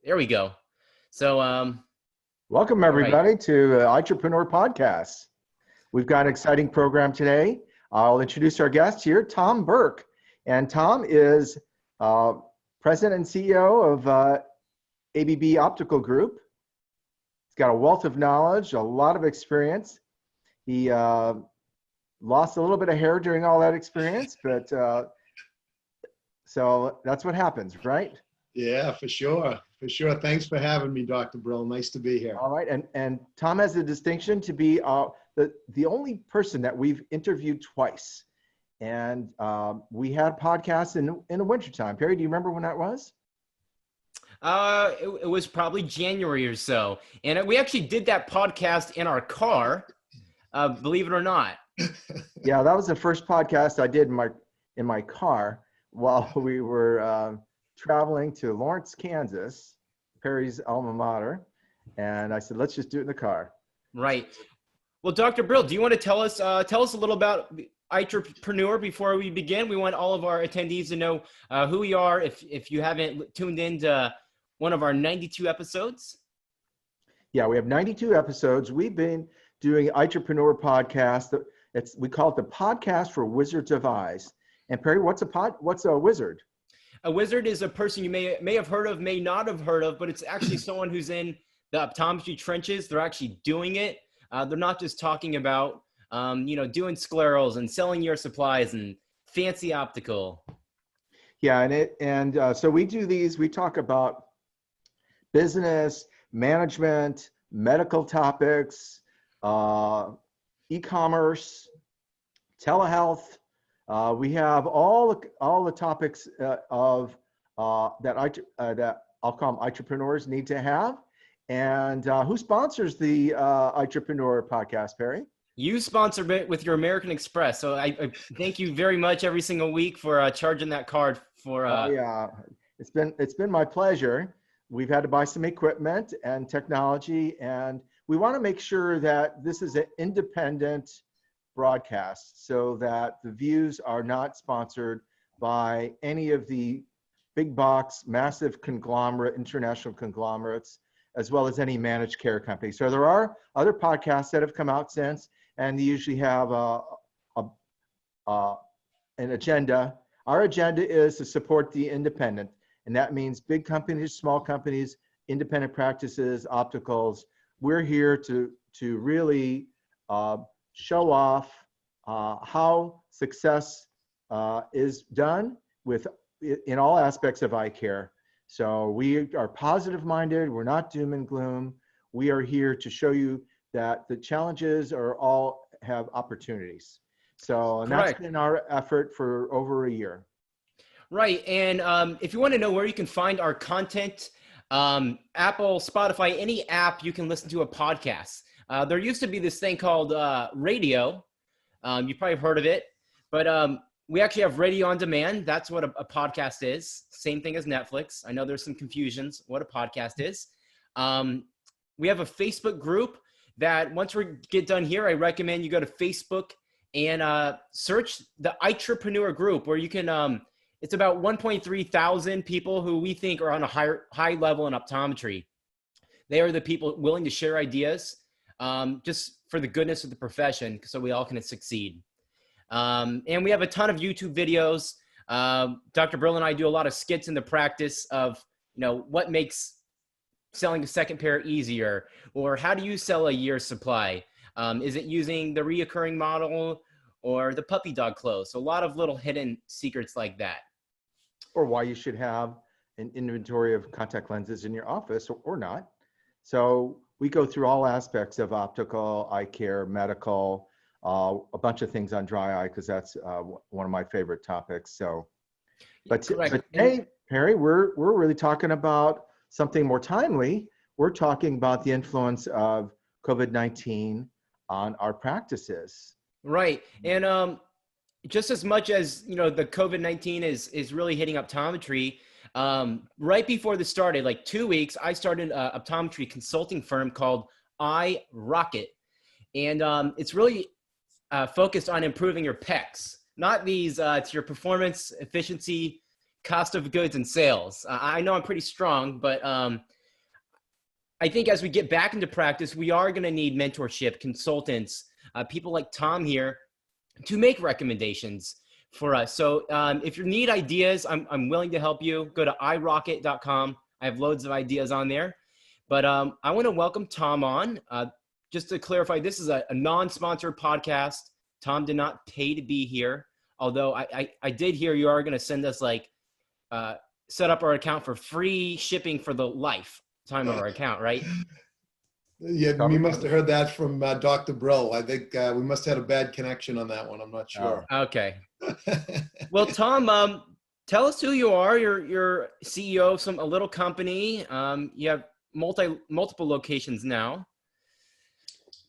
There we go. So, welcome everybody to Entrepreneur Podcast. We've got an exciting program today. I'll introduce our guest here, Tom Burke. And Tom is President and CEO of ABB Optical Group. He's got a wealth of knowledge, a lot of experience. He lost a little bit of hair during all that experience, but so that's what happens, right? Yeah, for sure. For sure. Thanks for having me, Dr. Brill. Nice to be here. All right. And Tom has the distinction to be the only person that we've interviewed twice. And we had podcasts in the wintertime. Perry, do you remember when that was? It was probably January or so. And we actually did that podcast in our car, believe it or not. Yeah, that was the first podcast I did in my car while we were traveling to Lawrence, Kansas, Perry's alma mater. And I said, let's just do it in the car. Right. Well, Dr. Brill, do you want to tell us a little about Entrepreneur before we begin? We want all of our attendees to know who we are if you haven't tuned into one of our 92 episodes. Yeah, we have 92 episodes. We've been doing Entrepreneur Podcast. We call it the podcast for Wizards of Eyes. And Perry, what's a wizard? A wizard is a person you may have heard of, may not have heard of, but it's actually someone who's in the optometry trenches. They're actually doing it. They're not just talking about, doing sclerals and selling your supplies and fancy optical. Yeah, so we do these. We talk about business, management, medical topics, e-commerce, telehealth. We have all the topics that I'll call them entrepreneurs need to have. And who sponsors the Entrepreneur Podcast, Perry? You sponsor it with your American Express. So I thank you very much every single week for charging that card for. Yeah, it's been my pleasure. We've had to buy some equipment and technology, and we want to make sure that this is an independent broadcast so that the views are not sponsored by any of the big box, massive international conglomerates, as well as any managed care company. So there are other podcasts that have come out since, and they usually have an agenda. Our agenda is to support the independent, and that means big companies, small companies, independent practices, opticals. We're here to really show off how success is done in all aspects of eye care. So we are positive minded. We're not doom and gloom. We are here to show you that the challenges all have opportunities. So and that's been our effort for over a year. Right. And if you want to know where you can find our content, Apple, Spotify, any app, you can listen to a podcast. There used to be this thing called radio. You probably have heard of it, but we actually have radio on demand. That's what a podcast is. Same thing as Netflix. I know there's some confusions what a podcast is. We have a Facebook group that once we get done here, I recommend you go to Facebook and search the Entrepreneur group where you can, it's about 1.3 thousand people who we think are on a high level in optometry. They are the people willing to share ideas just for the goodness of the profession so we all can succeed. And we have a ton of YouTube videos. Dr. Brill and I do a lot of skits in the practice of, what makes selling a second pair easier, or how do you sell a year's supply? Is it using the reoccurring model or the puppy dog clothes? So a lot of little hidden secrets like that. Or why you should have an inventory of contact lenses in your office or not. So we go through all aspects of optical, eye care, medical, a bunch of things on dry eye, because that's one of my favorite topics. So, but today, Perry, we're really talking about something more timely. We're talking about the influence of COVID-19 on our practices. Right. And just as much as, the COVID-19 is really hitting optometry, right before this started, like 2 weeks, I started an optometry consulting firm called iRocket. And it's really focused on improving your pecs, not these, it's your performance, efficiency, cost of goods and sales. I know I'm pretty strong, but I think as we get back into practice, we are going to need mentorship, consultants, people like Tom here to make recommendations for us. So if you need ideas, I'm willing to help you. Go to irocket.com. I have loads of ideas on there. But I want to welcome Tom on. Just to clarify, this is a non-sponsored podcast. Tom did not pay to be here, although I did hear you are going to send us set up our account for free shipping for the lifetime of our account, right? Yeah, we must have heard that from Dr. Brill. I think we must have had a bad connection on that one. I'm not sure. Okay. Well, Tom, tell us who you are. You're CEO of a little company. You have multiple locations now.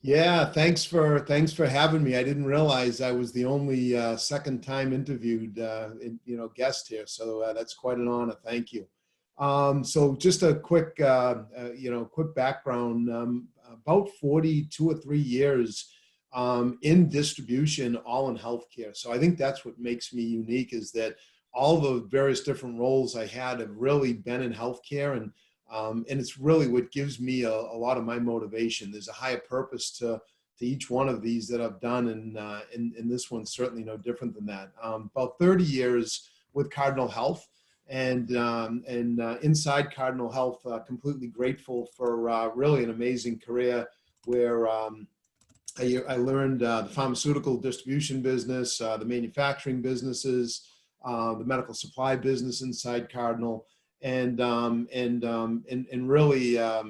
Yeah, thanks for having me. I didn't realize I was the only second time interviewed guest here, so that's quite an honor. Thank you. So just a quick background. About 42 or 3 years in distribution, all in healthcare. So I think that's what makes me unique, is that all the various different roles I had have really been in healthcare, and it's really what gives me a lot of my motivation. There's a higher purpose to each one of these that I've done, and this one's certainly no different than that. About 30 years with Cardinal Health, and inside Cardinal Health, completely grateful for really an amazing career where I learned the pharmaceutical distribution business, the manufacturing businesses, the medical supply business inside Cardinal. And really, I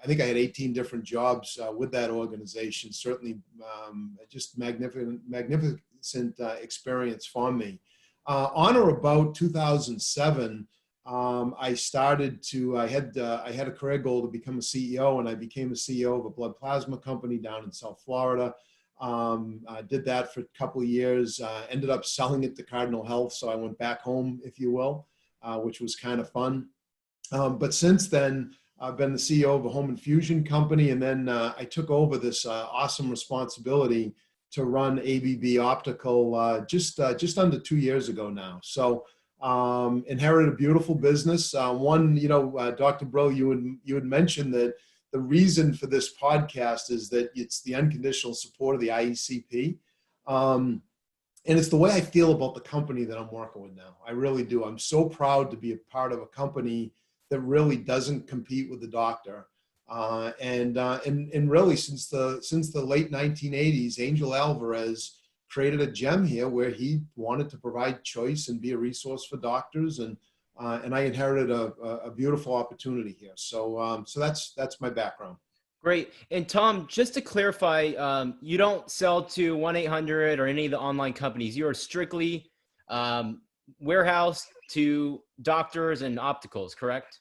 think I had 18 different jobs with that organization. Certainly, just magnificent experience for me. On or about 2007, I had a career goal to become a CEO, and I became a CEO of a blood plasma company down in South Florida. I did that for a couple of years. Ended up selling it to Cardinal Health, so I went back home, if you will. Which was kind of fun. But since then, I've been the CEO of a home infusion company, and then I took over this awesome responsibility to run ABB Optical just under 2 years ago now. So inherited a beautiful business. Dr. Brill, you had mentioned that the reason for this podcast is that it's the unconditional support of the IECP. And it's the way I feel about the company that I'm working with now. I really do. I'm so proud to be a part of a company that really doesn't compete with the doctor. And really, since the late 1980s, Angel Alvarez created a gem here where he wanted to provide choice and be a resource for doctors. And I inherited a beautiful opportunity here. So that's my background. Great. And Tom, just to clarify, you don't sell to 1-800 or any of the online companies. You are strictly warehouse to doctors and opticals, correct?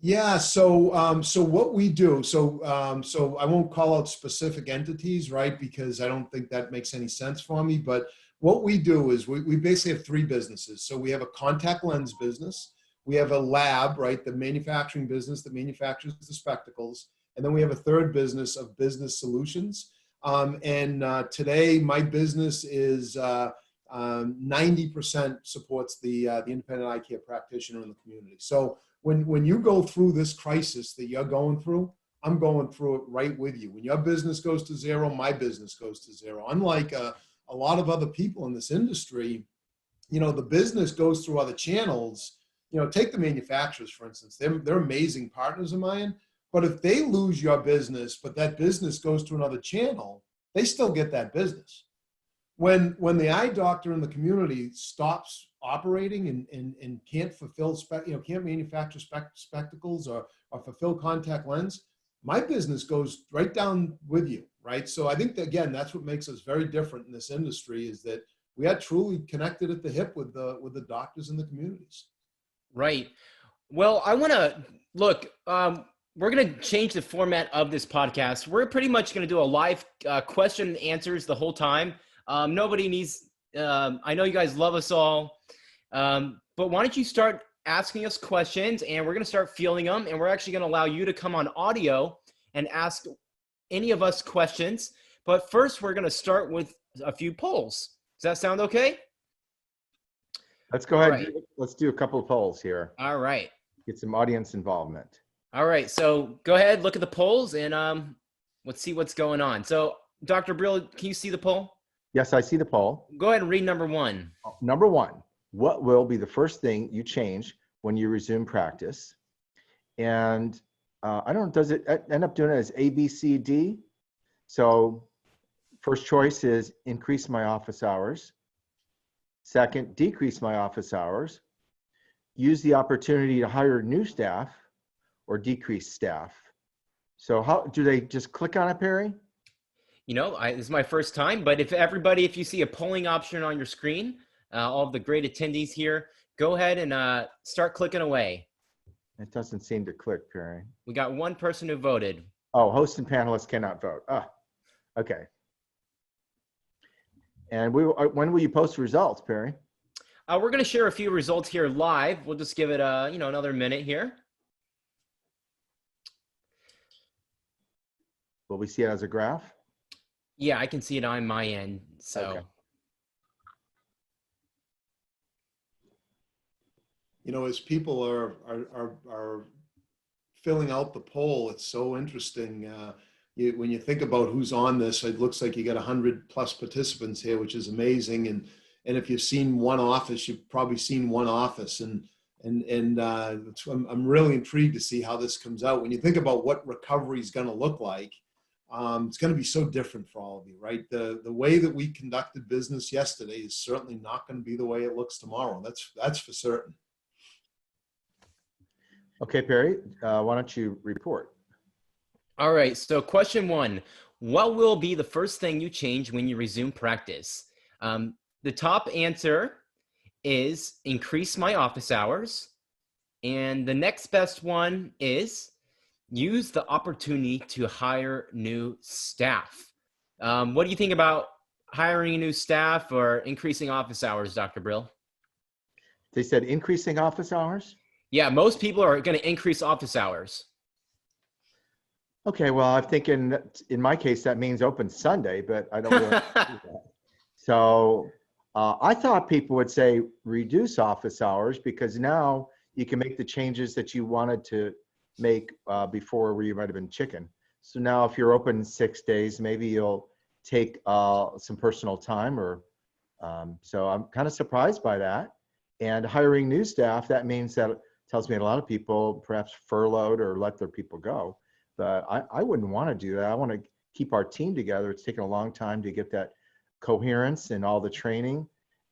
Yeah. So what we do, so I won't call out specific entities, right? Because I don't think that makes any sense for me. But what we do is we basically have three businesses. So we have a contact lens business. We have a lab, right? The manufacturing business that manufactures the spectacles. And then we have a third business of business solutions. Today, my business is 90% supports the independent eye care practitioner in the community. So when you go through this crisis that you're going through, I'm going through it right with you. When your business goes to zero, my business goes to zero. Unlike a lot of other people in this industry, the business goes through other channels. Take the manufacturers, for instance. They're amazing partners of mine. But if they lose your business, but that business goes to another channel, they still get that business. When the eye doctor in the community stops operating and can't fulfill can't manufacture spectacles or fulfill contact lens, my business goes right down with you, right? So I think that, again, that's what makes us very different in this industry, is that we are truly connected at the hip with the doctors in the communities. Right. Well, I want to look. We're going to change the format of this podcast. We're pretty much going to do a live question and answers the whole time. Nobody needs, I know you guys love us all, but why don't you start asking us questions, and we're going to start fielding them, and we're actually going to allow you to come on audio and ask any of us questions. But first, we're going to start with a few polls. Does that sound okay? Let's go ahead. Right. let's do a couple of polls here. All right. Get some audience involvement. All right. So go ahead, look at the polls, and let's see what's going on. So, Dr. Brill, can you see the poll? Yes, I see the poll. Go ahead and read number one. Number one, what will be the first thing you change when you resume practice? And I don't know, does it end up doing it as A, B, C, D? So first choice is increase my office hours. Second, decrease my office hours. Use the opportunity to hire new staff, or decrease staff. So how do they just click on it, Perry? You know, this is my first time, but if you see a polling option on your screen, all of the great attendees here, go ahead and start clicking away. It doesn't seem to click, Perry. We got one person who voted. Oh, hosts and panelists cannot vote. Ah, okay. And when will you post results, Perry? We're going to share a few results here live. We'll just give it another minute here. Will we see it as a graph? Yeah, I can see it on my end. So. Okay. You know, as people are filling out the poll, it's so interesting. When you think about who's on this, it looks like you got 100+ participants here, which is amazing. And if you've seen one office, you've probably seen one office. And I'm really intrigued to see how this comes out. When you think about what recovery is going to look like, it's going to be so different for all of you, right? The way that we conducted business yesterday is certainly not going to be the way it looks tomorrow. That's for certain. Okay, Perry, why don't you report? All right, so question one, what will be the first thing you change when you resume practice? The top answer is increase my office hours. And the next best one is use the opportunity to hire new staff. What do you think about hiring new staff or increasing office hours, Dr. Brill? They said increasing office hours? Yeah, most people are going to increase office hours. Okay, well, I'm thinking in my case, that means open Sunday, but I don't really do that. So I thought people would say reduce office hours because now you can make the changes that you wanted to make before where you might have been chicken. So now if you're open 6 days, maybe you'll take some personal time or so I'm kind of surprised by that. And hiring new staff, that means that tells me a lot of people perhaps furloughed or let their people go. But I wouldn't want to do that. I want to keep our team together. It's taken a long time to get that coherence and all the training.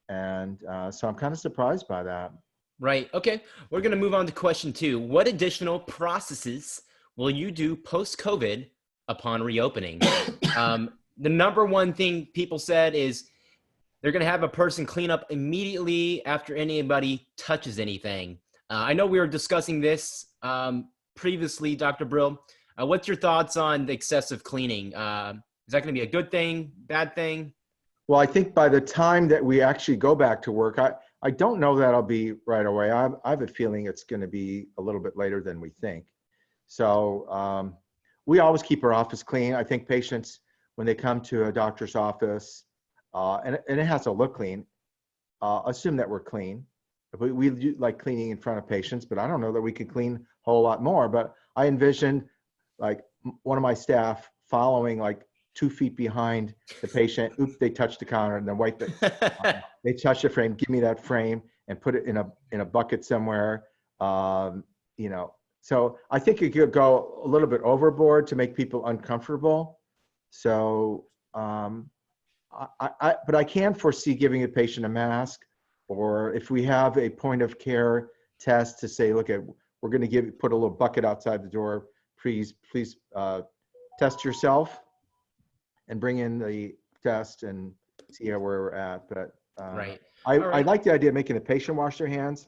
And so I'm kind of surprised by that. Right. Okay. We're going to move on to question two. What additional processes will you do post-COVID upon reopening? The number one thing people said is they're going to have a person clean up immediately after anybody touches anything. I know we were discussing this previously, Dr. Brill. What's your thoughts on the excessive cleaning? Is that going to be a good thing, bad thing? Well, I think by the time that we actually go back to work, I don't know that'll be right away. I have a feeling it's going to be a little bit later than we think. So we always keep our office clean. I think patients, when they come to a doctor's office, and it has to look clean, assume that we're clean. We do like cleaning in front of patients, but I don't know that we can clean a whole lot more. But I envision like one of my staff following like 2 feet behind the patient. Oops, they touched the counter and then wipe it. They touch the frame, give me that frame and put it in a bucket somewhere. You know, so I think it could go a little bit overboard to make people uncomfortable. So, but I can foresee giving a patient a mask, or if we have a point of care test to say, look, we're going to put a little bucket outside the door. Please test yourself and bring in the test and see where we're at. But right. I like the idea of making the patient wash their hands.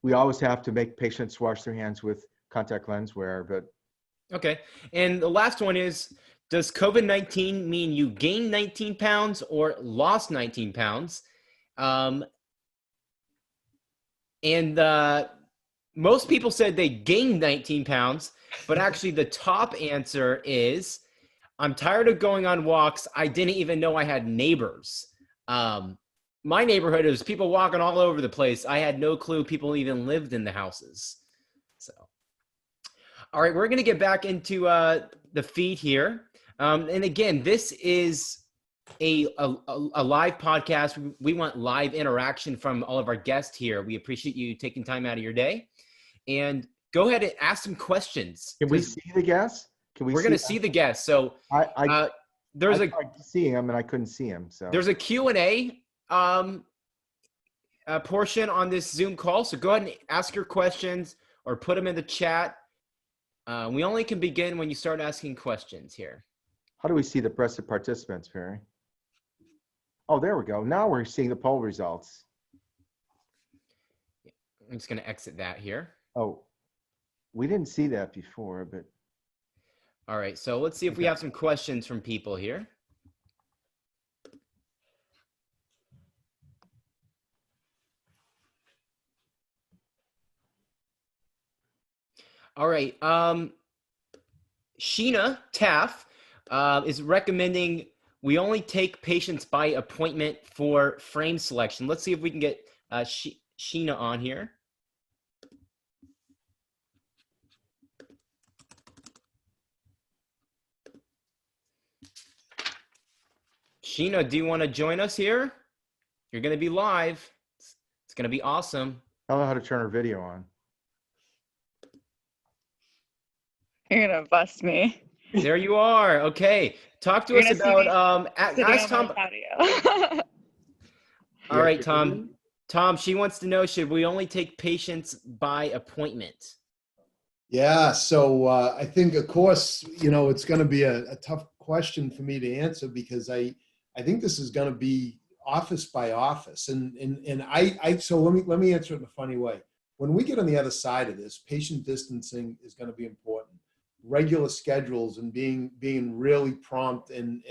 We always have to make patients wash their hands with contact lens wear, but. Okay. And the last one is, does COVID-19 mean you gained 19 pounds or lost 19 pounds? Most people said they gained 19 pounds, but actually the top answer is, I'm tired of going on walks. I didn't even know I had neighbors. my neighborhood, there's people walking all over the place. I had no clue people even lived in the houses. So, all right, we're going to get back into the feed here. And again, this is a live podcast. We want live interaction from all of our guests here. We appreciate you taking time out of your day. And go ahead and ask some questions. Can we see the guests? We're going to see the guests. So I tried seeing him and I couldn't see him. So there's a Q&A portion on this Zoom call. So go ahead and ask your questions or put them in the chat. We only can begin when you start asking questions here. How do we see the rest of participants, Perry? Oh, there we go. Now we're seeing the poll results. I'm just going to exit that here. Oh, we didn't see that before, but. All right, so let's see if we have some questions from people here. All right, Sheena Taff is recommending we only take patients by appointment for frame selection. Let's see if we can get Sheena on here. Sheena, do you want to join us here? You're going to be live. It's going to be awesome. I don't know how to turn her video on. You're going to bust me. There you are. Okay. Talk to us about, ask Tom. All right, Tom. Tom, she wants to know, should we only take patients by appointment? Yeah, so I think, of course, you know, it's going to be a tough question for me to answer because I think this is going to be office by office. So let me answer it in a funny way. When we get on the other side of this, patient distancing is going to be important. Regular schedules and being really prompt and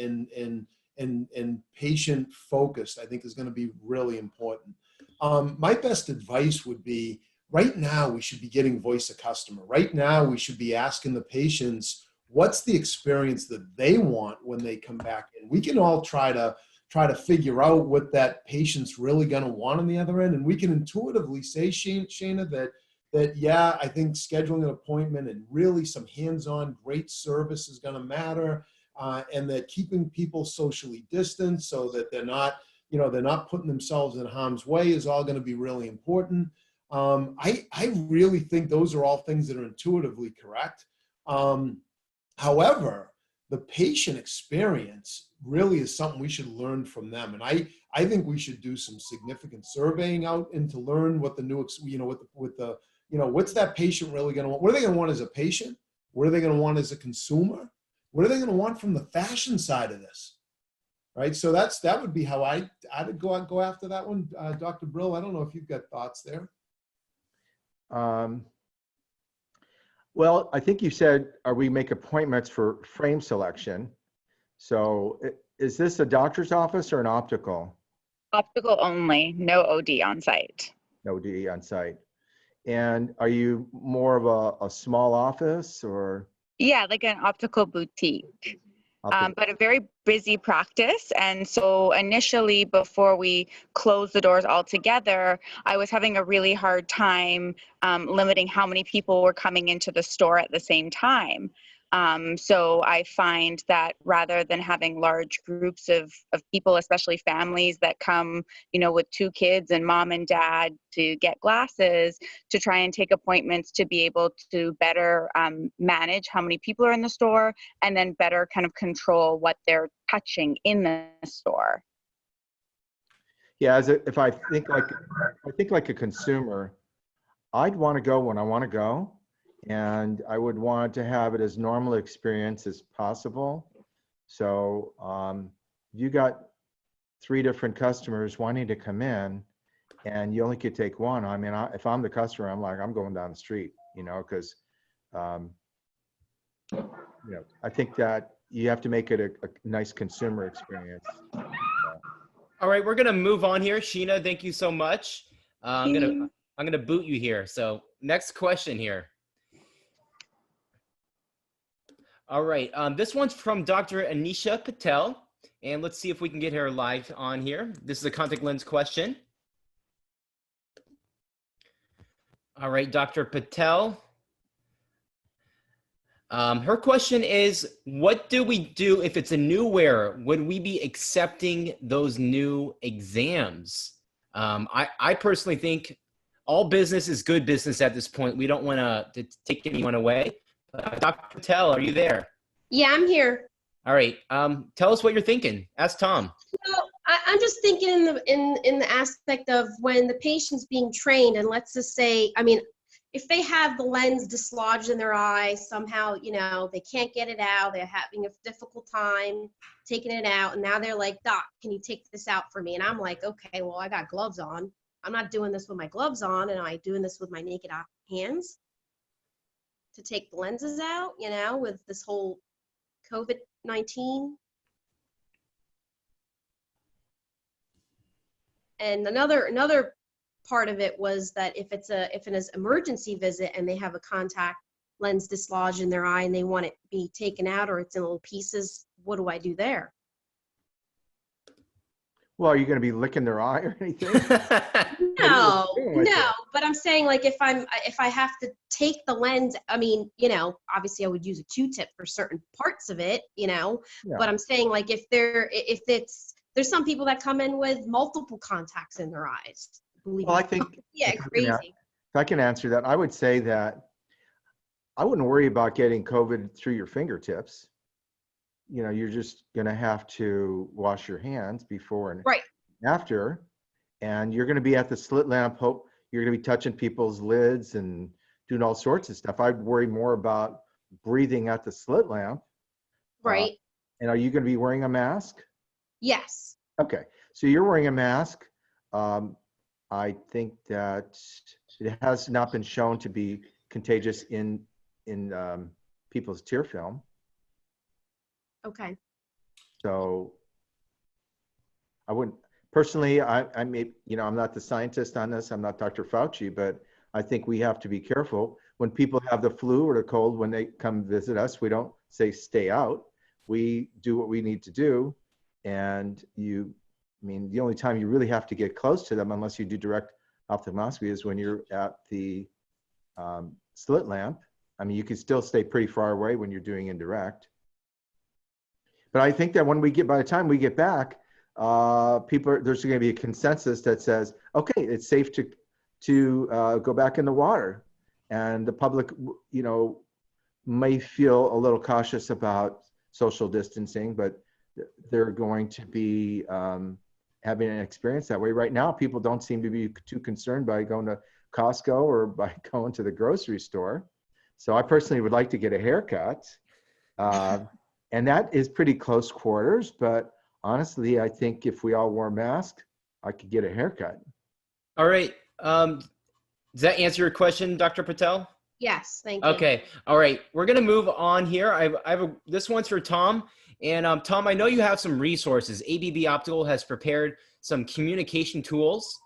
patient focused, I think is going to be really important. My best advice would be, right now we should be getting voice of customer. Right now we should be asking the patients, what's the experience that they want when they come back in? We can all try to figure out what that patient's really going to want on the other end. And we can intuitively say, Sheena, that yeah, I think scheduling an appointment and really some hands-on great service is going to matter. And that keeping people socially distanced so that they're not putting themselves in harm's way is all going to be really important. I really think those are all things that are intuitively correct. However, the patient experience really is something we should learn from them. And I think we should do some significant surveying out and to learn what the new, what's that patient really going to want? What are they going to want as a patient? What are they going to want as a consumer? What are they going to want from the fashion side of this? Right. So that would be how I'd go after that one. Dr. Brill, I don't know if you've got thoughts there. Well, I think you said, we make appointments for frame selection. So is this a doctor's office or an optical? Optical only, no OD on site. No OD on site. And are you more of a small office or? Yeah, like an optical boutique. But a very busy practice. And so initially, before we closed the doors altogether, I was having a really hard time limiting how many people were coming into the store at the same time. So I find that rather than having large groups of people, especially families that come, with 2 kids and mom and dad to get glasses, to try and take appointments to be able to better manage how many people are in the store and then better kind of control what they're touching in the store. Yeah, if I think like a consumer, I'd want to go when I want to go. And I would want to have it as normal experience as possible. So you got 3 different customers wanting to come in and you only could take one. I mean, if I'm the customer, I'm going down the street, because, I think that you have to make it a nice consumer experience. All right, we're going to move on here. Sheena, thank you so much. I'm going to boot you here. So next question here. All right, this one's from Dr. Anisha Patel. And let's see if we can get her live on here. This is a contact lens question. All right, Dr. Patel. Her question is, what do we do if it's a new wearer? Would we be accepting those new exams? I personally think all business is good business at this point. We don't want to take anyone away. Dr. Patel, are you there? Yeah, I'm here. All right. Tell us what you're thinking. Ask Tom. Well, I'm just thinking in the aspect of when the patient's being trained, and let's just say, I mean, if they have the lens dislodged in their eye, somehow, you know, they can't get it out, they're having a difficult time taking it out, and now they're like, Doc, can you take this out for me? And I'm like, okay, well, I got gloves on. I'm not doing this with my gloves on, and I'm doing this with my naked hands to take the lenses out, you know, with this whole COVID-19. And another part of it was that if it's an emergency visit and they have a contact lens dislodged in their eye and they want it be taken out or it's in little pieces, what do I do there? Well, are you going to be licking their eye or anything? No, but I'm saying, like, if I have to take the lens, I mean, you know, obviously I would use a Q-tip for certain parts of it, you know, Yeah. but I'm saying, like, there's some people that come in with multiple contacts in their eyes. Well, I think Yeah, crazy. If I can answer that, I would say that I wouldn't worry about getting COVID through your fingertips. You know, you're just going to have to wash your hands before and Right. after, and you're going to be at the slit lamp. You're going to be touching people's lids and doing all sorts of stuff. I'd worry more about breathing at the slit lamp. Right. And are you going to be wearing a mask? Yes. Okay, so you're wearing a mask. I think that it has not been shown to be contagious in people's tear film. Okay. So I wouldn't personally. I may, you know, I'm not the scientist on this. I'm not Dr. Fauci, but I think we have to be careful when people have the flu or the cold. When they come visit us, we don't say stay out. We do what we need to do, and I mean, the only time you really have to get close to them, unless you do direct ophthalmoscopy, is when you're at the slit lamp. I mean, you can still stay pretty far away when you're doing indirect. But I think that by the time we get back, there's going to be a consensus that says, okay, it's safe to go back in the water, and the public, you know, may feel a little cautious about social distancing, but they're going to be having an experience that way. Right now, people don't seem to be too concerned by going to Costco or by going to the grocery store. So I personally would like to get a haircut. And that is pretty close quarters, but honestly, I think if we all wore masks, I could get a haircut. All right. Does that answer your question, Dr. Patel? Yes, thank you. Okay. All right. We're going to move on here. This one's for Tom. And Tom, I know you have some resources. ABB Optical has prepared some communication tools,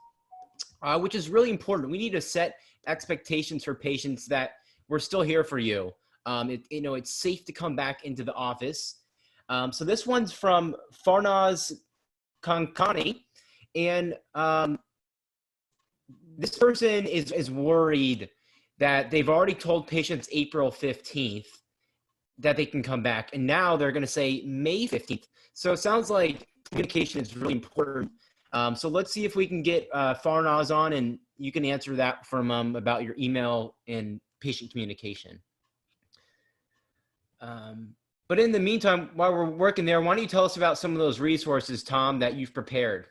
which is really important. We need to set expectations for patients that we're still here for you. It's safe to come back into the office. So this one's from Farnaz Kankani, and this person is worried that they've already told patients April 15th that they can come back, and now they're going to say May 15th. So it sounds like communication is really important. So let's see if we can get Farnaz on, and you can answer that from about your email and patient communication. But in the meantime, while we're working there, why don't you tell us about some of those resources, Tom, that you've prepared?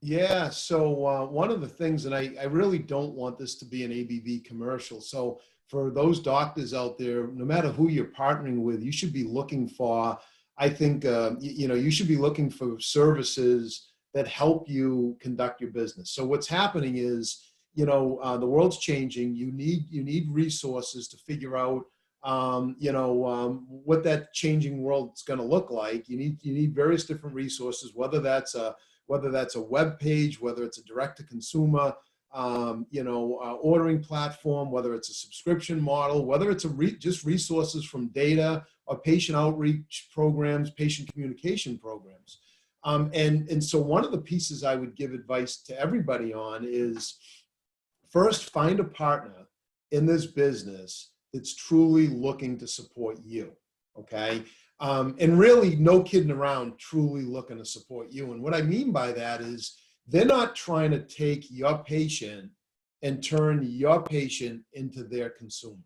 Yeah, so one of the things, and I really don't want this to be an ABB commercial. So for those doctors out there, no matter who you're partnering with, you should be looking for, I think, you should be looking for services that help you conduct your business. So what's happening is, the world's changing. You need resources to figure out, what that changing world's going to look like. You need various different resources, whether that's a web page, whether it's a direct to consumer. ordering platform, whether it's a subscription model, whether it's just resources from data or patient outreach programs, patient communication programs. And so one of the pieces I would give advice to everybody on is, first, find a partner in this business that's truly looking to support you, okay? And really, no kidding around, truly looking to support you. And what I mean by that is, they're not trying to take your patient and turn your patient into their consumer.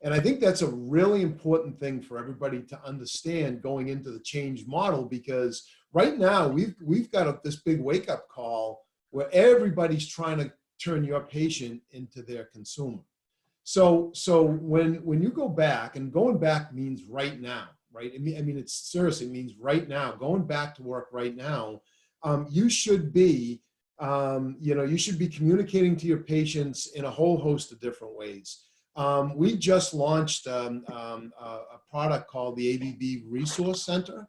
And I think that's a really important thing for everybody to understand going into the change model, because right now we've got this big wake-up call where everybody's trying to turn your patient into their consumer. So when you go back, and going back means right now, right? I mean, it's seriously, it means right now, going back to work right now. You should be, you should be communicating to your patients in a whole host of different ways. We just launched a product called the ABB Resource Center,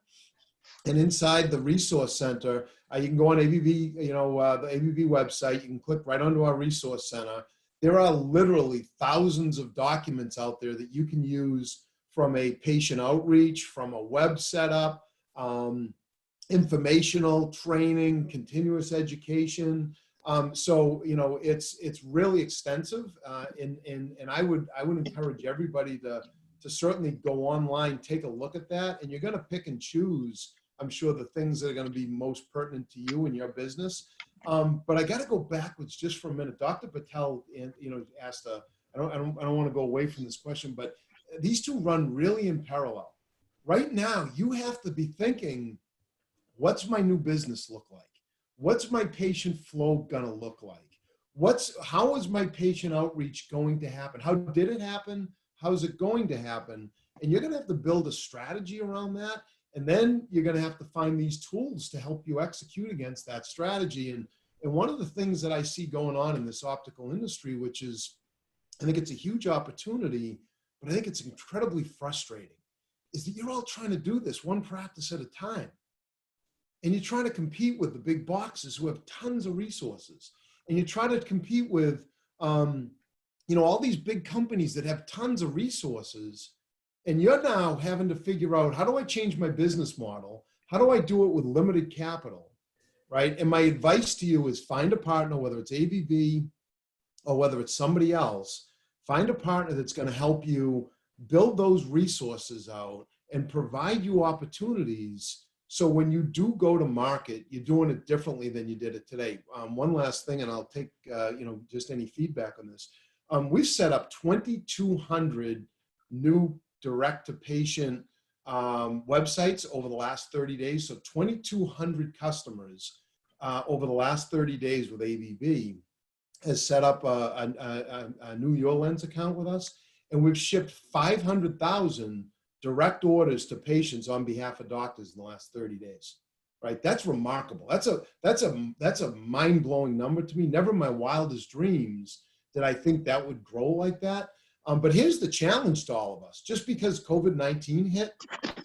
and inside the Resource Center, you can go on ABB, the ABB website. You can click right onto our Resource Center. There are literally thousands of documents out there that you can use, from a patient outreach, from a web setup, informational training, continuous education. So it's really extensive, and I would encourage everybody to certainly go online, take a look at that, and you're going to pick and choose, I'm sure, the things that are going to be most pertinent to you and your business. But I got to go backwards just for a minute. Dr. Patel, asked I don't want to go away from this question, but these two run really in parallel. Right now, you have to be thinking, what's my new business look like? What's my patient flow gonna look like? How is my patient outreach going to happen? How did it happen? How is it going to happen? And you're gonna have to build a strategy around that. And then you're gonna have to find these tools to help you execute against that strategy. And one of the things that I see going on in this optical industry, which is, I think it's a huge opportunity, but I think it's incredibly frustrating, is that you're all trying to do this one practice at a time. And you're trying to compete with the big boxes who have tons of resources. And you try to compete with, all these big companies that have tons of resources. And you're now having to figure out, how do I change my business model? How do I do it with limited capital, right? And my advice to you is, find a partner, whether it's ABB or whether it's somebody else. Find a partner that's going to help you build those resources out and provide you opportunities. So when you do go to market, you're doing it differently than you did it today. One last thing, and I'll take just any feedback on this. We've set up 2,200 new direct-to-patient websites over the last 30 days. So 2,200 customers over the last 30 days with ABB has set up a new YourLens account with us, and we've shipped 500,000 direct orders to patients on behalf of doctors in the last 30 days, right? That's remarkable. That's a mind-blowing number to me. Never in my wildest dreams did I think that would grow like that. But here's the challenge to all of us. Just because COVID-19 hit,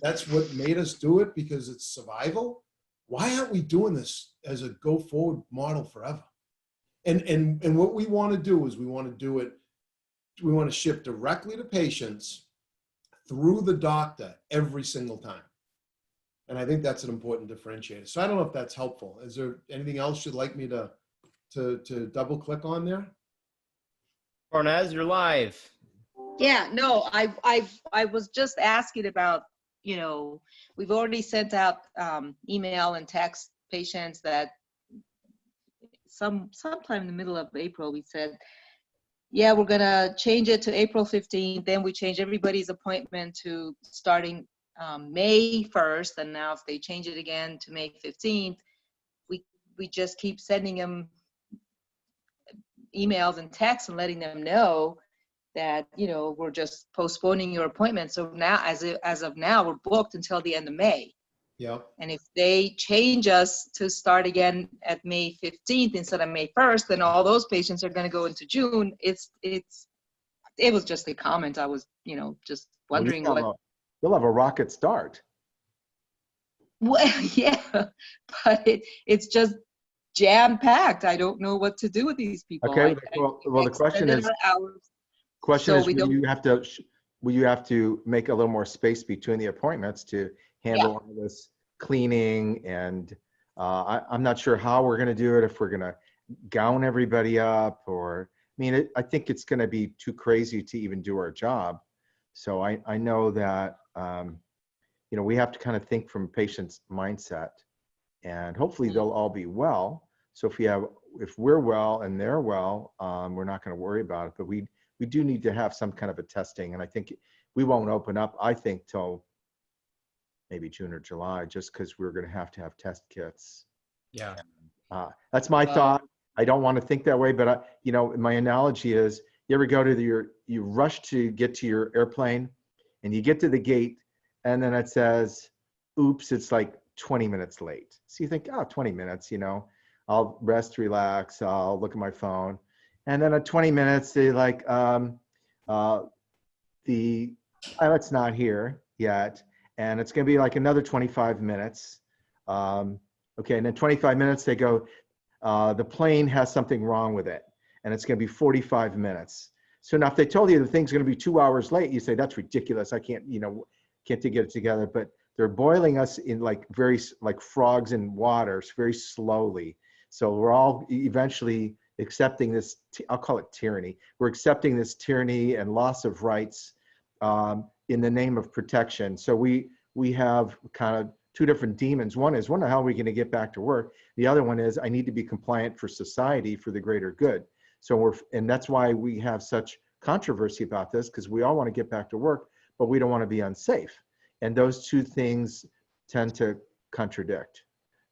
that's what made us do it, because it's survival. Why aren't we doing this as a go-forward model forever? And what we want to do is we want to ship directly to patients through the doctor every single time. And I think that's an important differentiator. So I don't know if that's helpful. Is there anything else you'd like me to double click on there? Parnaz, you're live. Yeah, no, I was just asking about, we've already sent out email and text patients that sometime in the middle of April, we said, yeah, we're gonna change it to April 15th. Then we change everybody's appointment to starting May 1st. And now if they change it again to May 15th, we just keep sending them emails and texts and letting them know that, we're just postponing your appointment. So now, as of now, we're booked until the end of May. Yeah. And if they change us to start again at May 15th instead of May 1st, then all those patients are going to go into June. It was just a comment. I was, just wondering you'll have a rocket start. Well, yeah, but it's just jam-packed. I don't know what to do with these people. Okay. Well, the question is, will you have to make a little more space between the appointments to handle all this cleaning? And I'm not sure how we're going to do it, if we're going to gown everybody up, or, I mean, I think it's going to be too crazy to even do our job. So I know that, you know, we have to kind of think from a patient's mindset, and hopefully they'll all be well. So if we're well and they're well, we're not going to worry about it. But we do need to have some kind of a testing, and I think we won't open up, I think, till maybe June or July, just because we're going to have test kits. Yeah. That's my thought. I don't want to think that way, but you know, my analogy is, you ever go to you rush to get to your airplane, and you get to the gate, and then it says, oops, it's like 20 minutes late. So you think, oh, 20 minutes, you know, I'll rest, relax, I'll look at my phone. And then at 20 minutes, they like, the pilot's not here yet, and it's going to be like another 25 minutes. Okay, and then 25 minutes, they go, the plane has something wrong with it, and it's going to be 45 minutes. So now if they told you the thing's going to be 2 hours late, you say, that's ridiculous. I can't, you know, can't get it together. But they're boiling us in like like frogs in water, very slowly. So we're all eventually accepting this, I'll call it tyranny. We're accepting this tyranny and loss of rights in the name of protection. So we have kind of two different demons. One is, when the hell are we going to get back to work? The other one is, I need to be compliant for society, for the greater good. So and that's why we have such controversy about this, because we all want to get back to work, but we don't want to be unsafe. And those two things tend to contradict.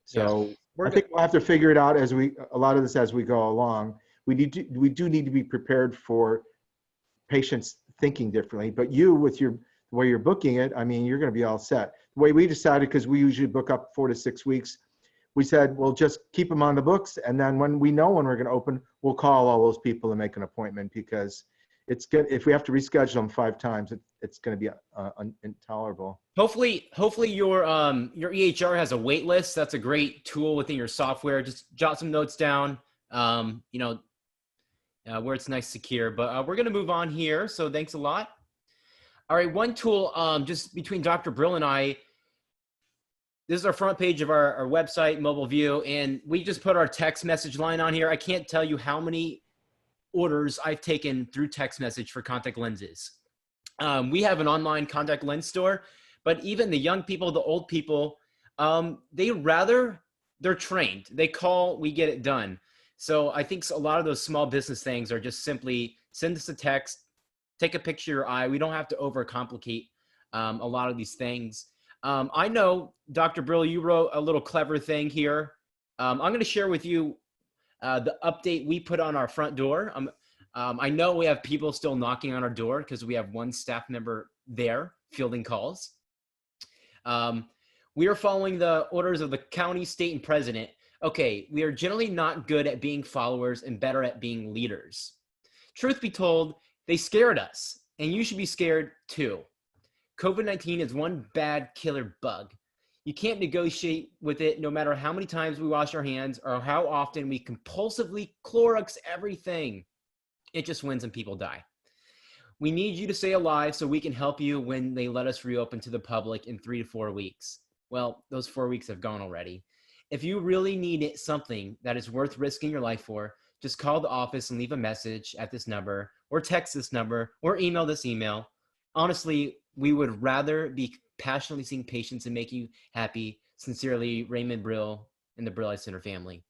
So I think we'll have to figure it out as a lot of this as we go along. We do need to be prepared for patients thinking differently, but you, with the way you're booking it, I mean, you're going to be all set. The way we decided, because we usually book up 4 to 6 weeks, we said, we'll just keep them on the books. And then when we know when we're going to open, we'll call all those people and make an appointment, because it's good. If we have to reschedule them 5 times, it's going to be intolerable. Hopefully your EHR has a wait list. That's a great tool within your software. Just jot some notes down, you know, where it's nice, secure. But we're going to move on here. So thanks a lot. All right, one tool, just between Dr. Brill and I, this is our front page of our website, Mobile View, and we just put our text message line on here. I can't tell you how many orders I've taken through text message for contact lenses. We have an online contact lens store, but even the young people, the old people, they're trained. They call, we get it done. So I think a lot of those small business things are just simply send us a text, take a picture of your eye. We don't have to overcomplicate a lot of these things. I know, Dr. Brill, you wrote a little clever thing here. I'm going to share with you the update we put on our front door. I know we have people still knocking on our door because we have one staff member there fielding calls. We are following the orders of the county, state, and president. Okay, we are generally not good at being followers and better at being leaders. Truth be told, they scared us, and you should be scared too. COVID-19 is one bad killer bug. You can't negotiate with it no matter how many times we wash our hands or how often we compulsively Clorox everything. It just wins and people die. We need you to stay alive so we can help you when they let us reopen to the public in 3 to 4 weeks. Well, those 4 weeks have gone already. If you really need something that is worth risking your life for, just call the office and leave a message at this number, or text this number, or email this email. Honestly, we would rather be passionately seeing patients and make you happy. Sincerely, Raymond Brill and the Brill Eye Center family.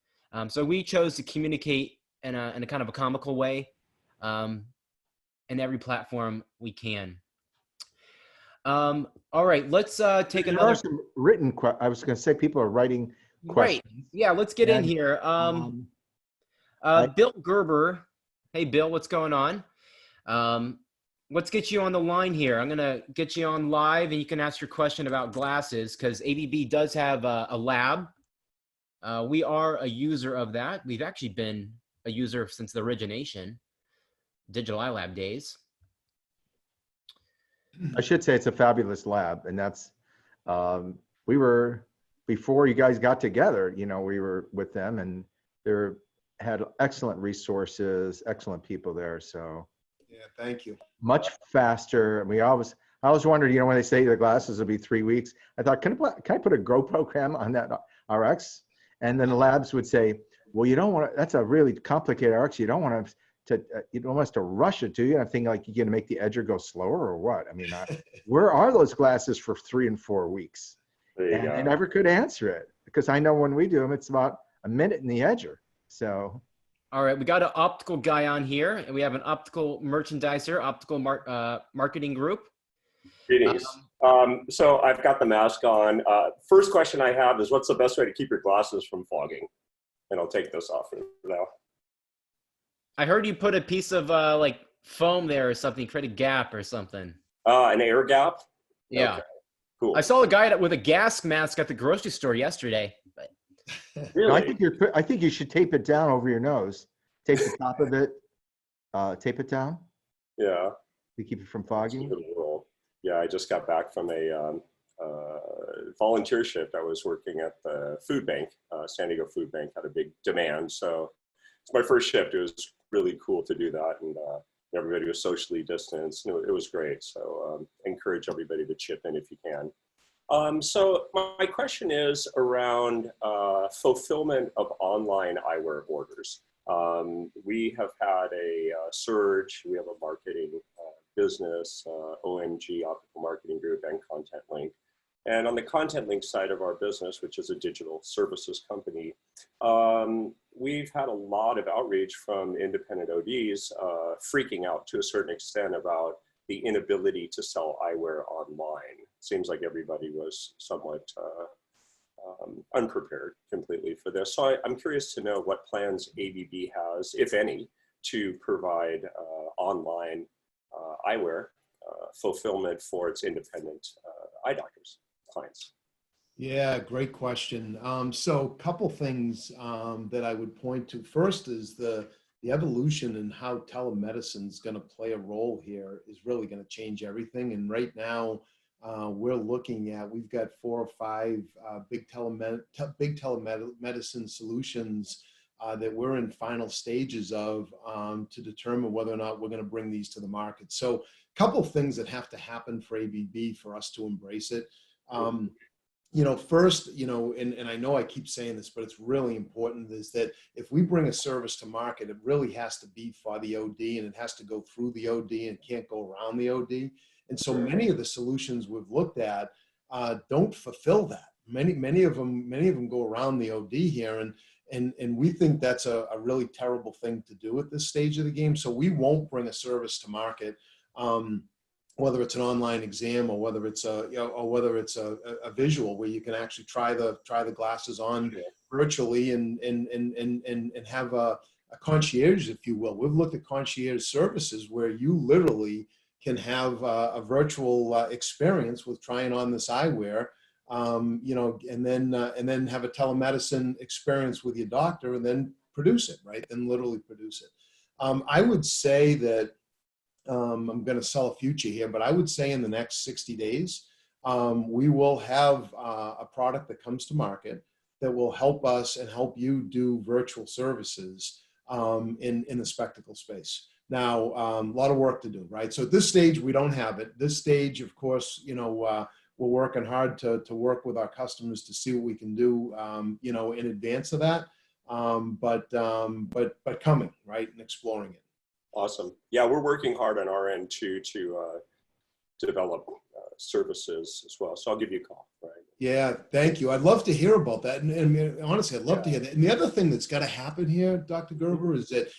So we chose to communicate in a kind of a comical way in every platform we can. All right, let's take another. There are some written I was going to say people are writing questions. Right. Yeah, let's get in here. Bill Gerber. Hey, Bill, what's going on? Let's get you on the line here. I'm going to get you on live, and you can ask your question about glasses, because ABB does have a lab. We are a user of that. We've actually been a user since the origination, Digital Eye Lab days. I should say it's a fabulous lab, and that's, we were, before you guys got together, you know, we were with them, and they're had excellent resources, excellent people there. So Yeah, thank you. much faster. I always wondered, when they say the glasses will be 3 weeks, I thought, can I put a Go program on that RX? And then the labs would say, well, you don't want to, that's a really complicated RX. You don't want you don't want us to rush it, do you? I'm thinking like, you're going to make the edger go slower or what? I mean, where are those glasses for 3 and 4 weeks? And I never could answer it, because I know when we do them, it's about a minute in the edger. So. All right, we got an optical guy on here, and we have an optical merchandiser, optical marketing group. Greetings. So I've got the mask on. First question I have is, what's the best way to keep your glasses from fogging? And I'll take this off for now. I heard you put a piece of like foam there or something, create a gap or something. An air gap? Yeah. Okay. Cool. I saw a guy with a gas mask at the grocery store yesterday. But... Really? No, I think you should tape it down over your nose. Tape the top of it. Tape it down. Yeah. To keep it from fogging. Yeah, I just got back from a volunteer shift. I was working at the food bank. San Diego Food Bank had a big demand, so it's my first shift. It was really cool to do that, and everybody was socially distanced. It was great. So encourage everybody to chip in if you can. So my question is around fulfillment of online eyewear orders. We have had a surge. We have a marketing business, OMG Optical Marketing Group, and Content Link. And on the Content Link side of our business, which is a digital services company, we've had a lot of outreach from independent ODs freaking out to a certain extent about the inability to sell eyewear online. Seems like everybody was somewhat unprepared completely for this. So I'm curious to know what plans ABB has, if any, to provide online eyewear fulfillment for its independent eye doctors, clients. Yeah, great question. So a couple things that I would point to. First is the evolution in how telemedicine is going to play a role here is really going to change everything. And right now, we're looking at, we've got 4 or 5 big telemedicine solutions that we're in final stages of to determine whether or not we're going to bring these to the market. So a couple things that have to happen for ABB for us to embrace it. First, and I know I keep saying this, but it's really important, is that if we bring a service to market, it really has to be for the OD, and it has to go through the OD and can't go around the OD. And so many of the solutions we've looked at don't fulfill that. Many of them go around the OD here, and we think that's a really terrible thing to do at this stage of the game. So we won't bring a service to market, whether it's an online exam or whether it's a visual where you can actually try the glasses on virtually and have a concierge, if you will. We've looked at concierge services where you literally can have a virtual experience with trying on this eyewear, and then have a telemedicine experience with your doctor, and then produce it, right? Then literally produce it. I would say that I'm going to sell a future here, but I would say in the next 60 days, we will have a product that comes to market that will help us and help you do virtual services in the spectacle space. Now, a lot of work to do, right? So at this stage, we don't have it. This stage, of course, we're working hard to work with our customers to see what we can do, in advance of that. But coming, right, and exploring it. Awesome. Yeah, we're working hard on our end to develop services as well. So I'll give you a call, right? Yeah, thank you. I'd love to hear about that. And honestly, I'd love to hear that. And the other thing that's got to happen here, Dr. Gerber, is that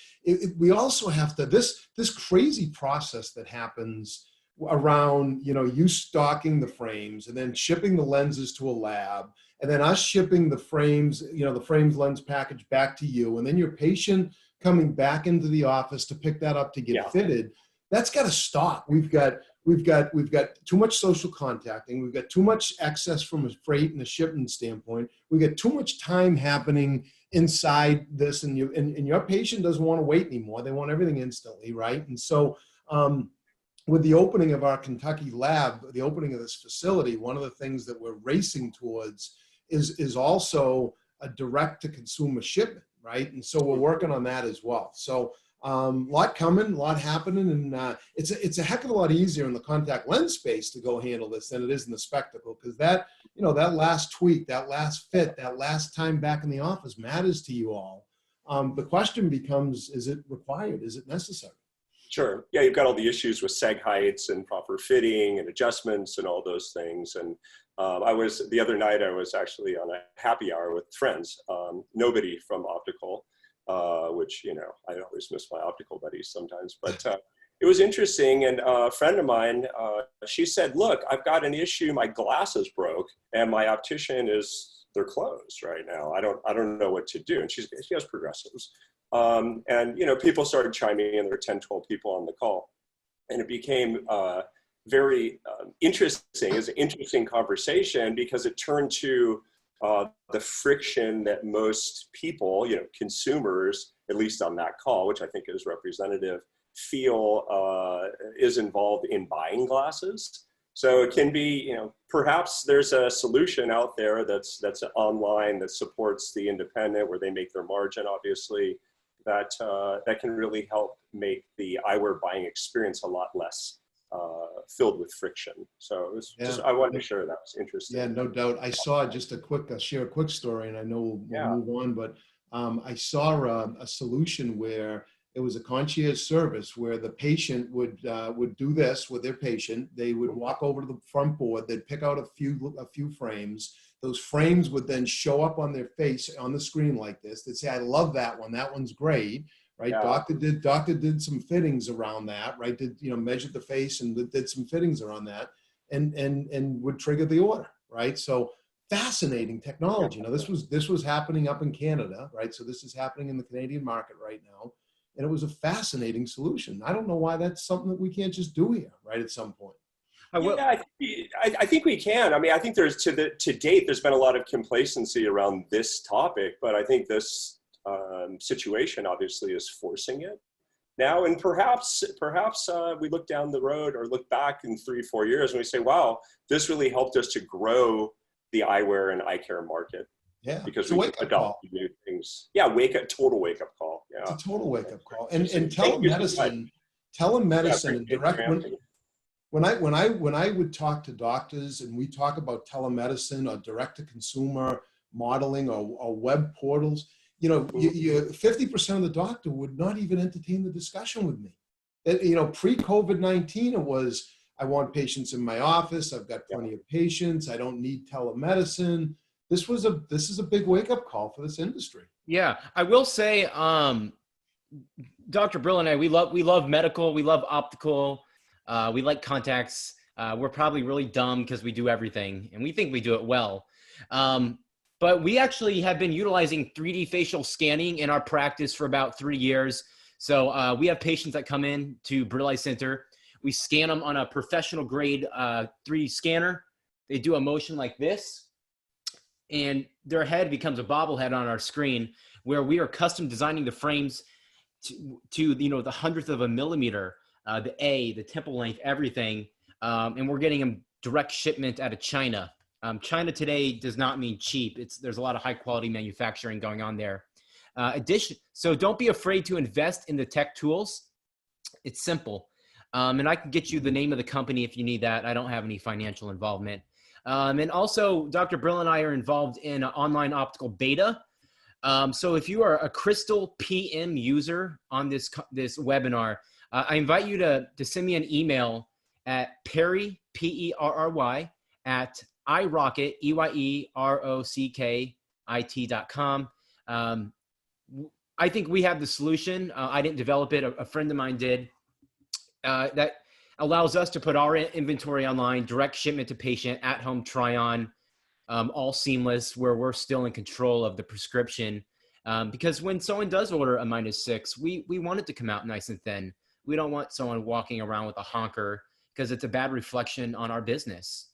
we also have to, this crazy process that happens around, you stocking the frames and then shipping the lenses to a lab, and then us shipping the frames, the frames lens package back to you, and then your patient coming back into the office to pick that up to get fitted. That's got to stop. We've got too much social contacting. We've got too much excess from a freight and a shipment standpoint. We've got too much time happening inside this, and your patient doesn't want to wait anymore. They want everything instantly, right? And so with the opening of our Kentucky lab, the opening of this facility, one of the things that we're racing towards is also a direct-to-consumer shipment, right? And so we're working on that as well. So lot coming, a lot happening, and it's a heck of a lot easier in the contact lens space to go handle this than it is in the spectacle, because that, you know, that last tweak, that last fit, that last time back in the office matters to you all. The question becomes, is it required? Is it necessary? Sure. Yeah, you've got all the issues with seg heights and proper fitting and adjustments and all those things. And the other night, I was actually on a happy hour with friends, nobody from Optical, which, you know, I always miss my optical buddies sometimes, but it was interesting. And a friend of mine, she said, look, I've got an issue. My glasses broke and my optician they're closed right now. I don't know what to do. And she has progressives. And, you know, people started chiming in. There were 10, 12 people on the call. And it became very interesting. It was an interesting conversation because it turned to the friction that most people, you know, consumers, at least on that call, which I think is representative, feel is involved in buying glasses. So it can be, you know, perhaps there's a solution out there that's online that supports the independent, where they make their margin, obviously, that can really help make the eyewear buying experience a lot less filled with friction. So it was just, I wanted to share that. Was interesting. Yeah, no doubt. I saw just share a quick story, and I know we'll move on, but I saw a solution where it was a concierge service where the patient would do this with their patient. They would walk over to the front board. They'd pick out a few frames. Those frames would then show up on their face on the screen like this. They'd say, "I love that one. That one's great." Right? Yeah. Doctor did some fittings around that. Right? Measured the face and did some fittings around that, and would trigger the order. Right? So fascinating technology. Now this was happening up in Canada. Right? So this is happening in the Canadian market right now. And it was a fascinating solution. I don't know why that's something that we can't just do here, right, at some point. Yeah, I think we can. I mean, I think there's to date, there's been a lot of complacency around this topic, but I think this situation obviously is forcing it now. And perhaps we look down the road or look back in 3-4 years and we say, wow, this really helped us to grow the eyewear and eye care market. Yeah, because we adopted new things. Yeah, total wake up call. Yeah, it's a total wake up call. And telemedicine and direct. When I would talk to doctors and we talk about telemedicine or direct to consumer modeling or web portals, you know, 50% of the doctor would not even entertain the discussion with me. Pre-COVID-19, it was, I want patients in my office. I've got plenty of patients. I don't need telemedicine. This is a big wake-up call for this industry. Yeah, I will say, Dr. Brill and I, we love medical, we love optical, we like contacts. We're probably really dumb because we do everything, and we think we do it well. But we actually have been utilizing 3D facial scanning in our practice for about 3 years. So we have patients that come in to Brill Eye Center. We scan them on a professional grade 3D scanner. They do a motion like this, and their head becomes a bobblehead on our screen, where we are custom designing the frames to the 100th of a millimeter, the temple length, everything. And we're getting them direct shipment out of China. China today does not mean cheap. There's a lot of high quality manufacturing going on there. So don't be afraid to invest in the tech tools. It's simple. And I can get you the name of the company if you need that. I don't have any financial involvement. And also, Dr. Brill and I are involved in an online optical beta. So if you are a Crystal PM user on this webinar, I invite you to send me an email at Perry, Perry, at iRocket, EYEROCKIT.com. I think we have the solution. I didn't develop it. A friend of mine did. That allows us to put our inventory online, direct shipment to patient, at-home try-on, all seamless, where we're still in control of the prescription. Because when someone does order a -6, we want it to come out nice and thin. We don't want someone walking around with a honker, because it's a bad reflection on our business.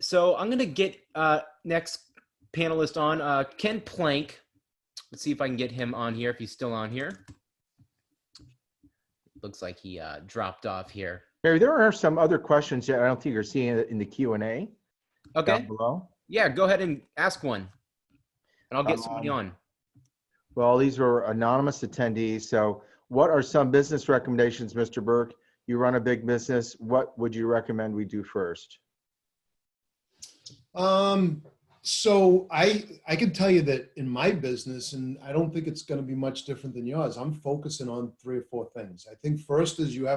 So I'm going to get next panelist on, Ken Plank. Let's see if I can get him on here, if he's still on here. Looks like he dropped off here. Barry, there are some other questions that I don't think you're seeing in the Q&A. Okay. Down below. Yeah, go ahead and ask one. and I'll get somebody on. Well, these were anonymous attendees. So what are some business recommendations, Mr. Burke? You run a big business. What would you recommend we do first? So I can tell you that in my business, and I don't think it's going to be much different than yours, I'm focusing on 3 or 4 things. I think first is you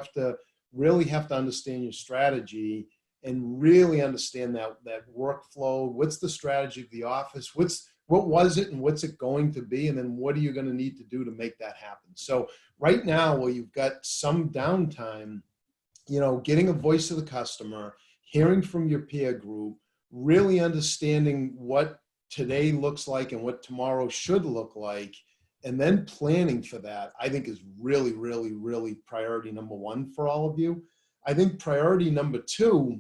really have to understand your strategy and really understand that workflow. What's the strategy of the office? What was it and what's it going to be? And then what are you going to need to do to make that happen? So right now, where you've got some downtime, getting a voice of the customer, hearing from your peer group, really understanding what today looks like and what tomorrow should look like, and then planning for that, I think is really, really, really priority number 1 for all of you. I think priority number 2,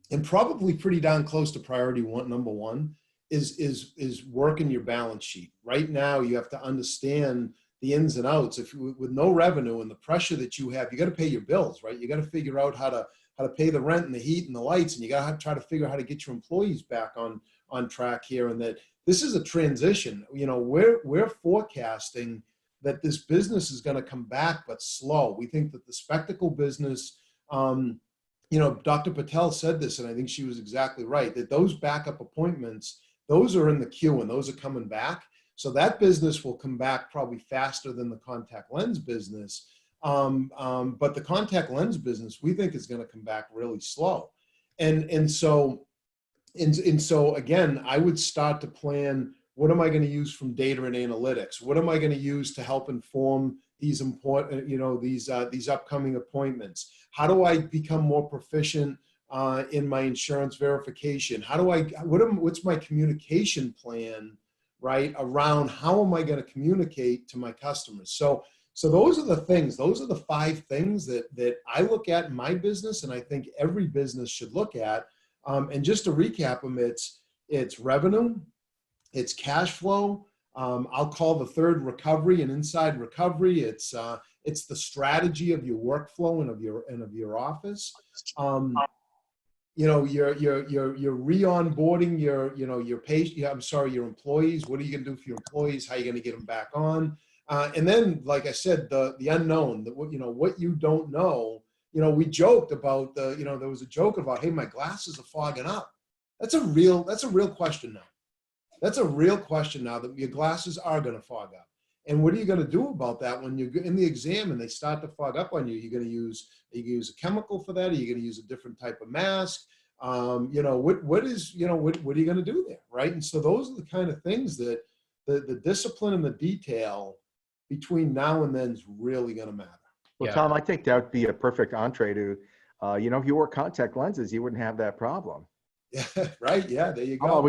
and probably pretty darn close to priority number 1, is working your balance sheet. Right now, you have to understand the ins and outs. With no revenue and the pressure that you have, you got to pay your bills, right? You got to figure out how to pay the rent and the heat and the lights, and you got to try to figure out how to get your employees back on track here. And that this is a transition. We're forecasting that this business is going to come back, but slow. We think that the spectacle business, Dr. Patel said this, and I think she was exactly right, that those backup appointments, those are in the queue and those are coming back. So that business will come back probably faster than the contact lens business. But the contact lens business, we think, is going to come back really slow. And so again, I would start to plan, what am I going to use from data and analytics? What am I going to use to help inform these important, these upcoming appointments? How do I become more proficient in my insurance verification? What's my communication plan, right, around how am I going to communicate to my customers? So those are the things, those are the 5 things that I look at in my business, and I think every business should look at. And just to recap them, it's revenue, it's cash flow. I'll call the third recovery, and inside recovery, it's the strategy of your workflow and of your office. You're re-onboarding your employees. What are you going to do for your employees? How are you going to get them back on? And then, like I said, the unknown, what you don't know. We joked about there was a joke about, hey, my glasses are fogging up. That's a real question now. That's a real question now, that your glasses are going to fog up. And what are you going to do about that when you're in the exam and they start to fog up on you? You're going to use a chemical for that? Are you going to use a different type of mask? What are you going to do there, right? And so those are the kind of things that the discipline and the detail between now and then is really going to matter. Well, yeah. Tom, I think that would be a perfect entree to, if you wore contact lenses, you wouldn't have that problem. Yeah, right. Yeah, there you go.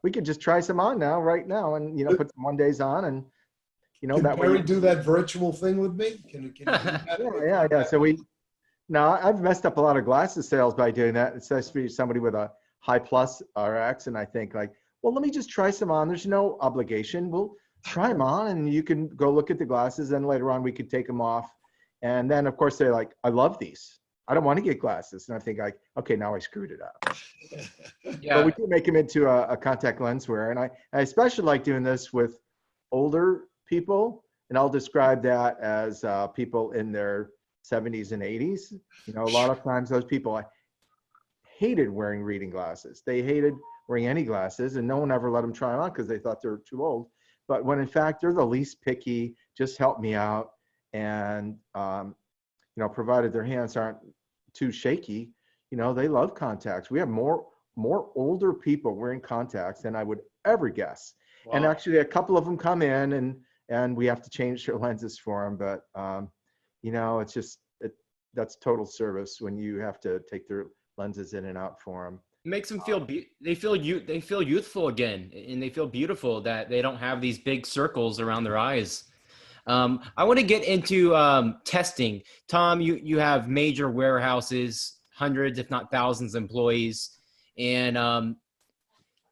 We could just try some on right now, and put some one days on, and Can Barry do that virtual thing with me? Can you do that? Yeah. So I've messed up a lot of glasses sales by doing that, especially somebody with a high plus RX, and I think well, let me just try some on. There's no obligation. We'll try them on, and you can go look at the glasses, and later on we could take them off. And then, of course, they're like, I love these. I don't want to get glasses. And I think, okay, now I screwed it up. Yeah. But we do make them into a contact lens wearer. And I especially like doing this with older people. And I'll describe that as people in their 70s and 80s. A lot of times those people hated wearing reading glasses. They hated wearing any glasses, and no one ever let them try them on because they thought they were too old. But when in fact, they're the least picky, just help me out. And, provided their hands aren't too shaky, they love contacts. We have more older people wearing contacts than I would ever guess. Wow. And actually a couple of them come in and we have to change their lenses for them. But, it's just, that's total service when you have to take their lenses in and out for them. It makes them feel, they feel youthful again, and they feel beautiful that they don't have these big circles around their eyes. I want to get into testing. Tom, you have major warehouses, hundreds, if not thousands of employees, and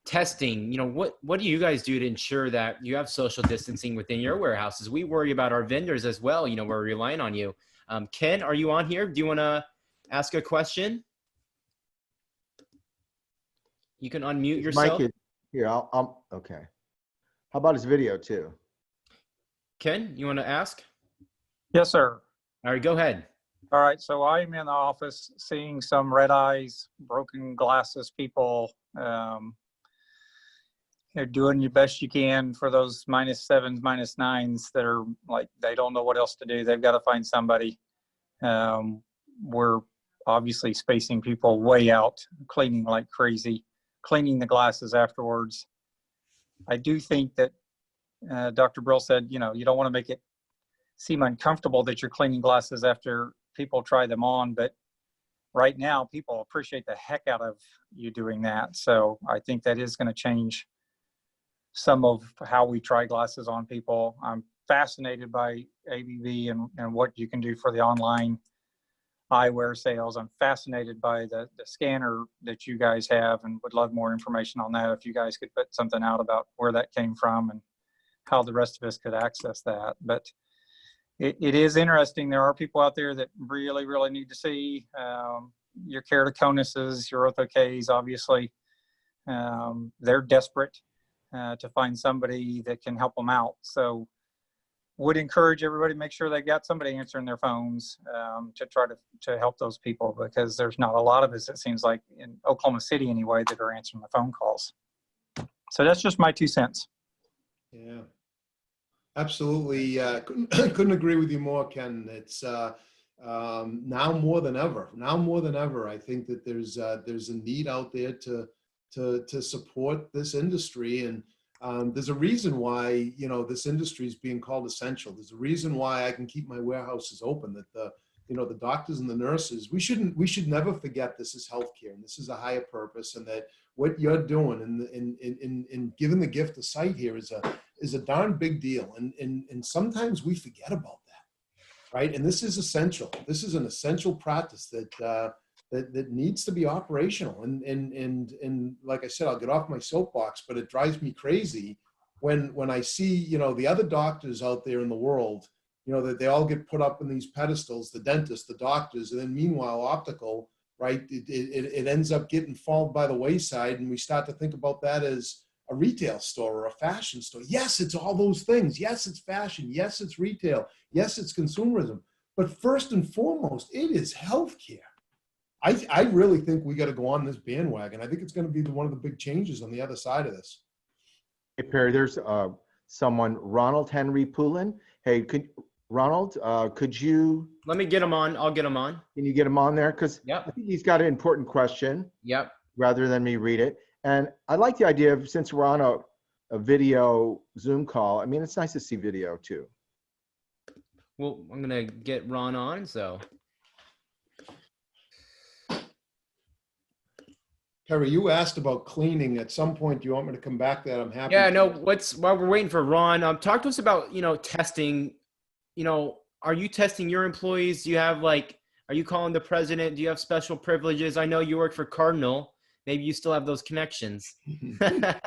testing. What do you guys do to ensure that you have social distancing within your warehouses? We worry about our vendors as well. We're relying on you. Ken, are you on here? Do you want to ask a question? You can unmute yourself. Here, okay. How about his video too? Ken, you want to ask? Yes, sir. All right, go ahead. All right, so I'm in the office seeing some red eyes, broken glasses people. You're doing your best you can for those -7s, -9s that are like, they don't know what else to do. They've got to find somebody. We're obviously spacing people way out, cleaning like crazy, cleaning the glasses afterwards. I do think that Dr. Brill said, you know, you don't want to make it seem uncomfortable that you're cleaning glasses after people try them on, but right now people appreciate the heck out of you doing that. So I think that is going to change some of how we try glasses on people. I'm fascinated by ABB and what you can do for the online eyewear sales. I'm fascinated by the scanner that you guys have and would love more information on that. If you guys could put something out about where that came from and how the rest of us could access that. But it is interesting. There are people out there that really, really need to see your keratoconuses, your ortho-Ks, obviously. They're desperate to find somebody that can help them out. So would encourage everybody to make sure they got somebody answering their phones to try to help those people, because there's not a lot of us, it seems like, in Oklahoma City anyway, that are answering the phone calls. So that's just my 2 cents. Yeah, absolutely. Couldn't agree with you more, Ken. It's now more than ever. I think that there's a need out there to support this industry, and there's a reason why, you know, this industry is being called essential. There's a reason why I can keep my warehouses open, that the doctors and the nurses, we should never forget this is healthcare and this is a higher purpose, and that what you're doing in giving the gift of sight here is a darn big deal. And sometimes we forget about that, right? And this is essential. This is an essential practice that needs to be operational. And like I said, I'll get off my soapbox, but it drives me crazy when I see, you know, the other doctors out there in the world, you know, that they all get put up in these pedestals, the dentists, the doctors, and then meanwhile, optical, right? It ends up getting fallen by the wayside, and we start to think about that as a retail store or a fashion store. Yes, it's all those things. Yes, it's fashion. Yes, it's retail. Yes, it's consumerism. But first and foremost, it is healthcare. I really think we got to go on this bandwagon. I think it's going to be one of the big changes on the other side of this. Hey, Perry, there's someone, Ronald Henry Poulin. Hey, Ronald, could you? Let me get him on. I'll get him on. Can you get him on there? Because Yep. I think he's got an important question. Yep. Rather than me read it. And I like the idea of, since we're on a video Zoom call, I mean, it's nice to see video too. Well, I'm going to get Ron on, so. Perry, you asked about cleaning. At some point, do you want me to come back to that? I'm happy. Yeah, no, while we're waiting for Ron, talk to us about, you know, testing. You know, are you testing your employees? Do you have, like, are you calling the president? Do you have special privileges? I know you work for Cardinal. Maybe you still have those connections. Yeah,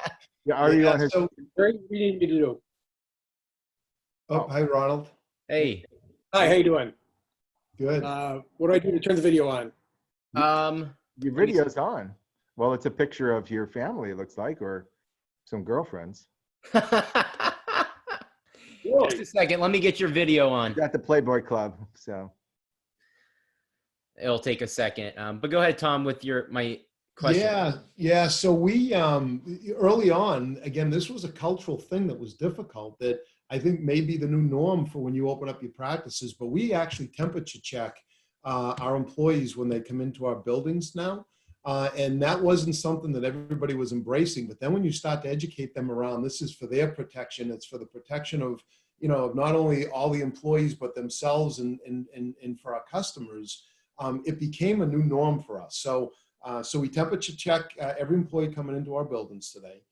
are you on his? So, what do you need me to do? Oh, hi, Ronald. Hey. Hi, how you doing? Good. What do I do to turn the video on? Your video's on. Well, it's a picture of your family, it looks like, or some girlfriends. Just a second. Let me get your video on. You're at the Playboy Club, so. It'll take a second. But go ahead, Tom, with my question. Yeah. So we, early on, again, this was a cultural thing that was difficult, that I think may be the new norm for when you open up your practices, but we actually temperature check our employees when they come into our buildings now. And that wasn't something that everybody was embracing. But then when you start to educate them around, this is for their protection, it's for the protection of, you know, not only all the employees, but themselves and for our customers, it became a new norm for us. So we temperature check every employee coming into our buildings today.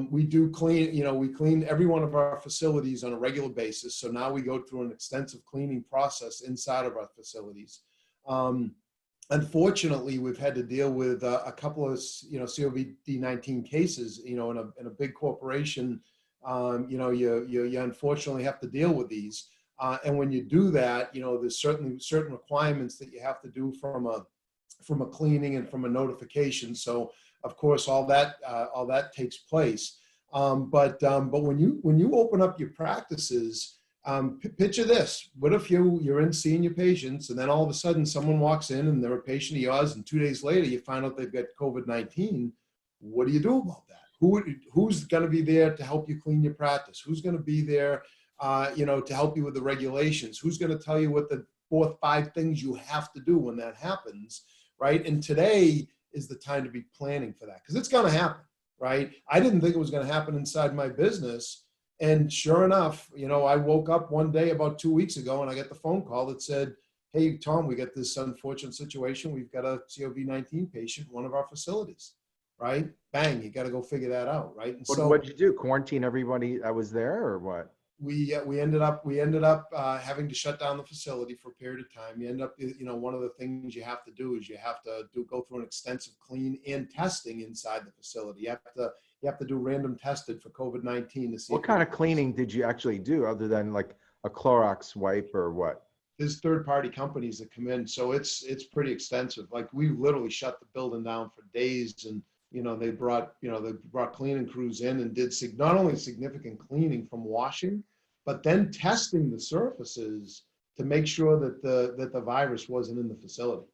We do clean, you know, we clean every one of our facilities on a regular basis. So now we go through an extensive cleaning process inside of our facilities. Unfortunately, we've had to deal with a couple of, you know, COVID-19 cases, you know, in a big corporation. You know, you unfortunately have to deal with these. And when you do that, you know, there's certainly certain requirements that you have to do from a cleaning and from a notification. So of course, all that takes place. But when you open up your practices, picture this. What if you're in seeing your patients, and then all of a sudden someone walks in and they're a patient of yours, and 2 days later you find out they've got COVID-19. What do you do about that? Who's going to be there to help you clean your practice? Who's going to be there, to help you with the regulations? Who's going to tell you what the 4 or 5 things you have to do when that happens, right? And today is the time to be planning for that, because it's going to happen, right? I didn't think it was going to happen inside my business. And sure enough, I woke up one day about 2 weeks ago and I got the phone call that said, hey, Tom, we got this unfortunate situation. We've got a COVID-19 patient in one of our facilities, right? Bang, you got to go figure that out, right? And so what'd you do? Quarantine everybody that was there, or what? we ended up having to shut down the facility for a period of time. You end up, one of the things you have to do is you have to go through an extensive clean and testing inside the facility. You have to do random tested for COVID-19 to see. What kind of cleaning did you actually do other than like a Clorox wipe or what? There's third-party companies that come in, so it's pretty extensive. Like, we literally shut the building down for days, and they brought cleaning crews in and did not only significant cleaning from washing, but then testing the surfaces to make sure that the virus wasn't in the facility.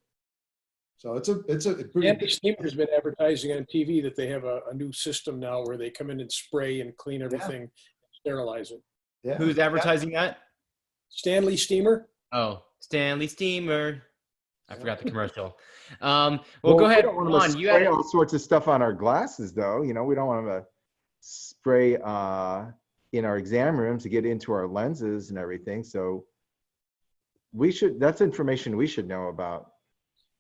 So it's a pretty. Andy Steamer's been advertising on TV that they have a new system now where they come in and spray and clean everything, sterilize it. Yeah. Who's advertising that? Stanley Steamer. Oh, Stanley Steamer. I forgot the commercial. Well, go ahead, Ron. You spray all sorts of stuff on our glasses, though. We don't want to spray in our exam rooms to get into our lenses and everything. So that's information we should know about.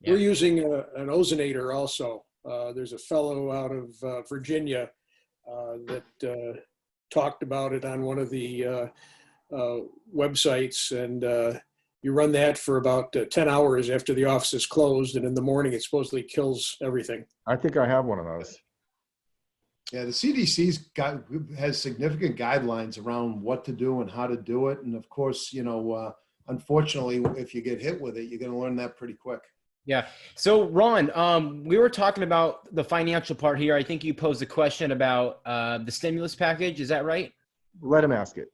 Yeah. We're using an ozonator also. There's a fellow out of Virginia that talked about it on one of the websites, and you run that for about 10 hours after the office is closed, and in the morning it supposedly kills everything. I think I have one of those. Yeah, the CDC's has significant guidelines around what to do and how to do it. And of course, unfortunately, if you get hit with it, you're going to learn that pretty quick. Yeah. So Ron, we were talking about the financial part here. I think you posed a question about the stimulus package. Is that right? Let him ask it.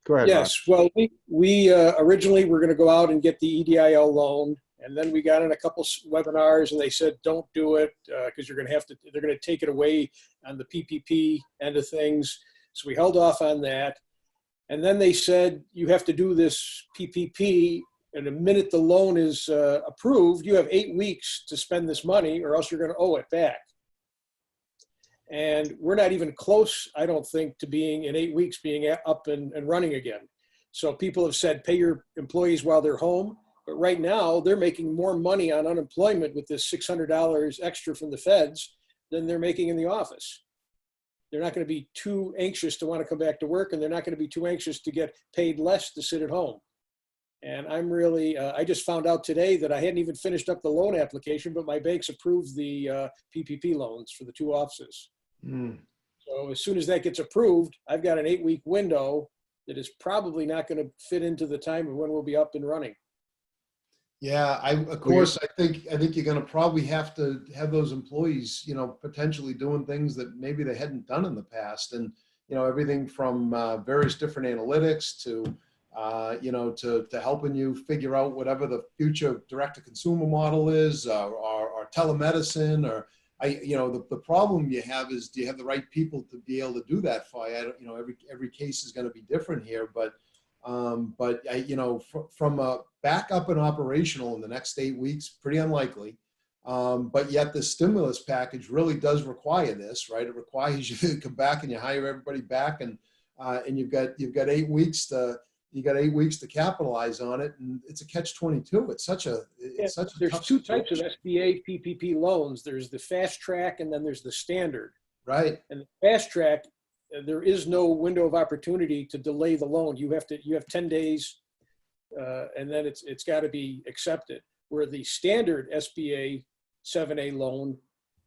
Go ahead. Yes. Ron. Well, we originally were going to go out and get the EDIL loan, and then we got in a couple webinars, and they said don't do it because they're going to take it away on the PPP end of things. So we held off on that, and then they said you have to do this PPP, and the minute the loan is approved, you have 8 weeks to spend this money, or else you're going to owe it back. And we're not even close, I don't think, to being in 8 weeks being up and running again. So people have said pay your employees while they're home. But right now, they're making more money on unemployment with this $600 extra from the feds than they're making in the office. They're not going to be too anxious to want to come back to work, and they're not going to be too anxious to get paid less to sit at home. And I'm really, I just found out today that I hadn't even finished up the loan application, but my bank's approved the PPP loans for the 2 offices. Mm. So as soon as that gets approved, I've got an 8-week window that is probably not going to fit into the time of when we'll be up and running. Yeah, of course, I think you're going to probably have to have those employees, potentially doing things that maybe they hadn't done in the past, and everything from various different analytics to to helping you figure out whatever the future direct-to-consumer model is, or telemedicine, or the problem you have is, do you have the right people to be able to do that for you? Every case is going to be different here, but from a backup and operational in the next 8 weeks, pretty unlikely. But yet the stimulus package really does require this, right? It requires you to come back and you hire everybody back, and you've got 8 weeks to capitalize on it, and it's a catch-22. There's 2 types of SBA PPP loans. There's the fast track, and then there's the standard. Right. And the fast track, there is no window of opportunity to delay the loan. You have 10 days, and then it's got to be accepted. Where the standard SBA 7A loan,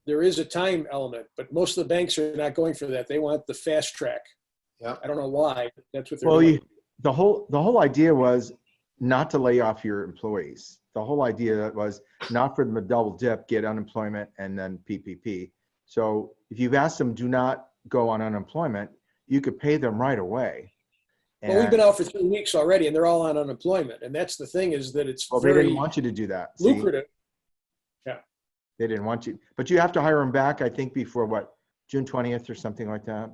there is a time element, but most of the banks are not going for that. They want the fast track. Yeah. I don't know why. That's what they're doing. The whole idea was not to lay off your employees. The whole idea was not for them to double dip, get unemployment, and then PPP. So if you've asked them, do not go on unemployment, you could pay them right away. Well, we've been out for 3 weeks already, and they're all on unemployment. And that's the thing, is that it's they very didn't want you to do that. lucrative. Yeah. They didn't want you, but you have to hire them back, I think, before what, June 20th or something like that.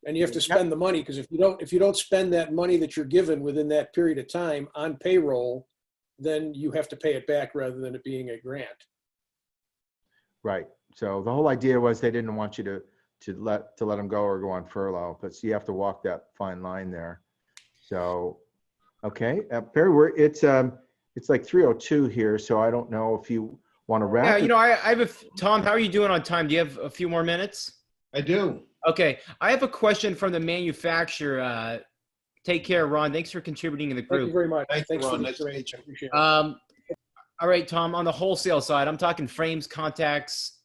And you have to spend the money, because if you don't spend that money that you're given within that period of time on payroll, then you have to pay it back rather than it being a grant. Right. So the whole idea was they didn't want you to let them go or go on furlough, but so you have to walk that fine line there. So, okay, Perry, it's like 3:02 here, so I don't know if you want to wrap. Yeah, you know, I have Tom, how are you doing on time? Do you have a few more minutes? I do. Okay, I have a question from the manufacturer. Take care, Ron. Thanks for contributing to the group. Thank you very much. Thanks, Thanks Ron. for Nice to meet you. Appreciate it. All right, Tom, on the wholesale side, I'm talking frames, contacts,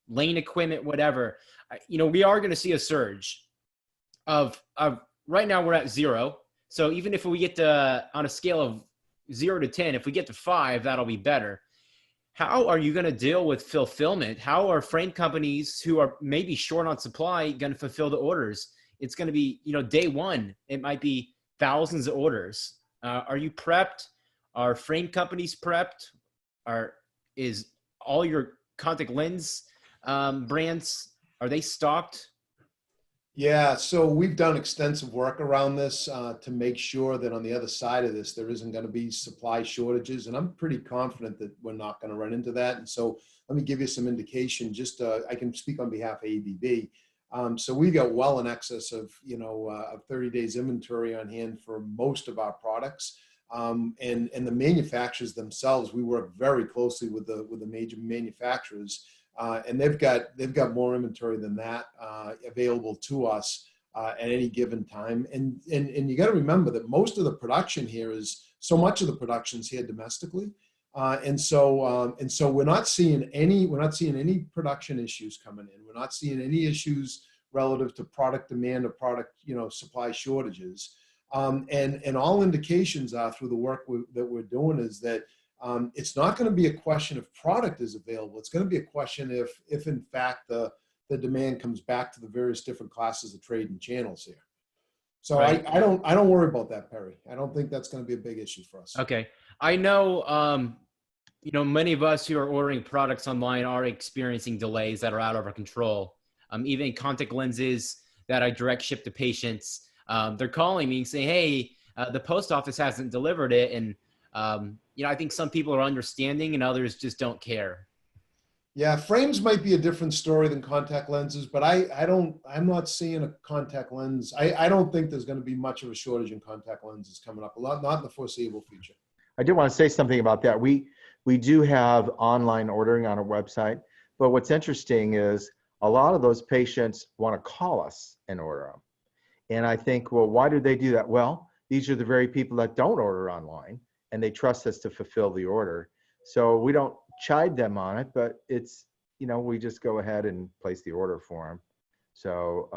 lane equipment, whatever. You know, we are going to see a surge of right now we're at 0. So even if we get to, on a scale of 0 to 10, if we get to 5, that'll be better. How are you going to deal with fulfillment? How are frame companies who are maybe short on supply going to fulfill the orders? It's going to be, you know, day one, it might be thousands of orders. Are you prepped? Are frame companies prepped? Is all your contact lens brands, are they stocked? Yeah, so we've done extensive work around this to make sure that on the other side of this, there isn't going to be supply shortages. And I'm pretty confident that we're not going to run into that. And so let me give you some indication. Just I can speak on behalf of ABB. So we got well in excess of, of 30 days inventory on hand for most of our products. And the manufacturers themselves, we work very closely with the major manufacturers. And they've got more inventory than that available to us at any given time. And you got to remember that most of the production here so much of the production's here domestically. And so we're not seeing any production issues coming in. We're not seeing any issues relative to product demand or product, supply shortages. And all indications are through the work that we're doing is that it's not going to be a question if product is available. It's going to be a question if in fact the demand comes back to the various different classes of trade and channels here. So right. I don't worry about that, Perry. I don't think that's going to be a big issue for us. Okay. I know, many of us who are ordering products online are experiencing delays that are out of our control. Even contact lenses that I direct ship to patients, they're calling me and saying, hey, the post office hasn't delivered it. And, I think some people are understanding and others just don't care. Yeah, frames might be a different story than contact lenses, but I'm not seeing a contact lens. I don't think there's going to be much of a shortage in contact lenses coming up, not in the foreseeable future. I did want to say something about that. We do have online ordering on our website, but what's interesting is a lot of those patients want to call us and order them. And I think, well, why do they do that? Well, these are the very people that don't order online and they trust us to fulfill the order. So we don't chide them on it, but it's, we just go ahead and place the order for them. So,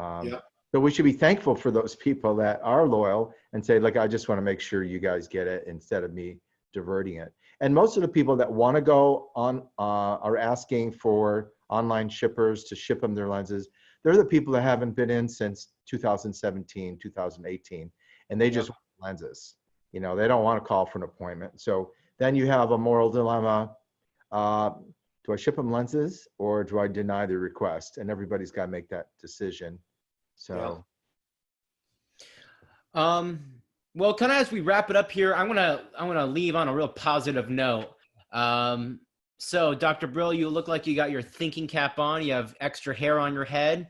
So we should be thankful for those people that are loyal and say, look, I just want to make sure you guys get it instead of me diverting it. And most of the people that want to go on are asking for online shippers to ship them their lenses. They're the people that haven't been in since 2017, 2018, and they just want lenses. They don't want to call for an appointment. So then you have a moral dilemma. Do I ship them lenses or do I deny the request? And everybody's got to make that decision. So. Well, kind of as we wrap it up here, I want to leave on a real positive note. So Dr. Brill, you look like you got your thinking cap on. You have extra hair on your head,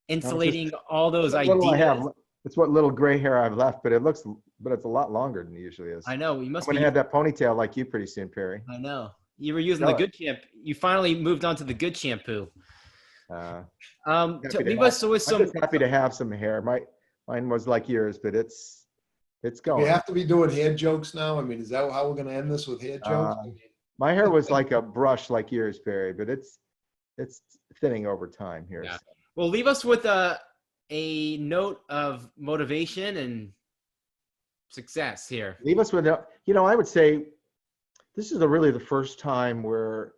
insulating all those ideas. It's what little gray hair I've left, but it's a lot longer than it usually is. I know. You must I'm gonna have that ponytail like you pretty soon, Perry. I know. You were using the good shampoo. You finally moved on to the good shampoo. Leave us with some. I'm just happy to have some hair. Mine was like yours, but it's going. We have to be doing hair jokes now. I mean, is that how we're gonna end this, with hair jokes? My hair was like a brush like yours, Perry, but it's thinning over time here. Yeah. Well, leave us with a note of motivation and success here. Leave us with, I would say this is really the first time where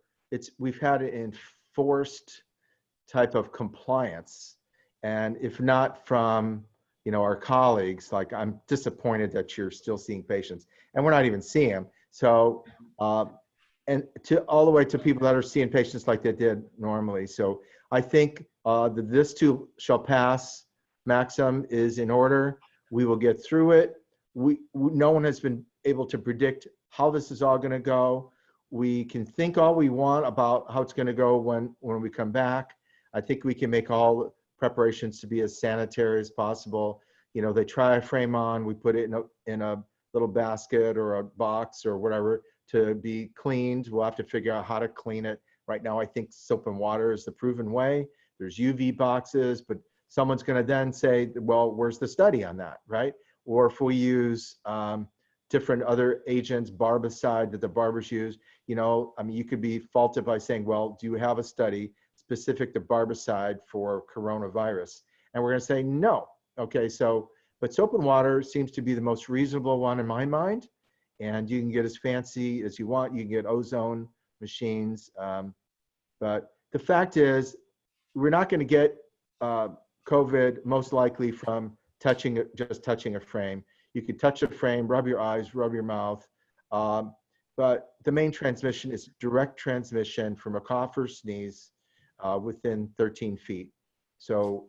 we've had it enforced type of compliance. And if not from, our colleagues, like, I'm disappointed that you're still seeing patients, and we're not even seeing them. So, and to all the way to people that are seeing patients like they did normally. So I think that this too shall pass maxim is in order. We will get through it. No one has been able to predict how this is all going to go. We can think all we want about how it's going to go when we come back. I think we can make all preparations to be as sanitary as possible. They try a frame on, we put it in a little basket or a box or whatever to be cleaned. We'll have to figure out how to clean it. Right now, I think soap and water is the proven way. There's UV boxes, but someone's going to then say, well, where's the study on that, right? Or if we use different other agents, barbicide that the barbers use, you could be faulted by saying, well, do you have a study specific to barbicide for coronavirus? And we're going to say no. Okay, but soap and water seems to be the most reasonable one in my mind. And you can get as fancy as you want. You can get ozone machines. But the fact is, we're not going to get COVID most likely from just touching a frame. You can touch a frame, rub your eyes, rub your mouth. But the main transmission is direct transmission from a cough or sneeze within 13 feet. So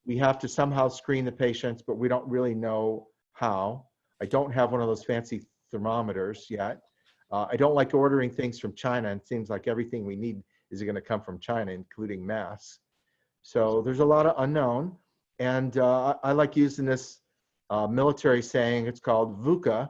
we have to somehow screen the patients, but we don't really know how. I don't have one of those fancy thermometers yet. I don't like ordering things from China, and it seems like everything we need is going to come from China, including masks. So there's a lot of unknown. And I like using this military saying, it's called VUCA,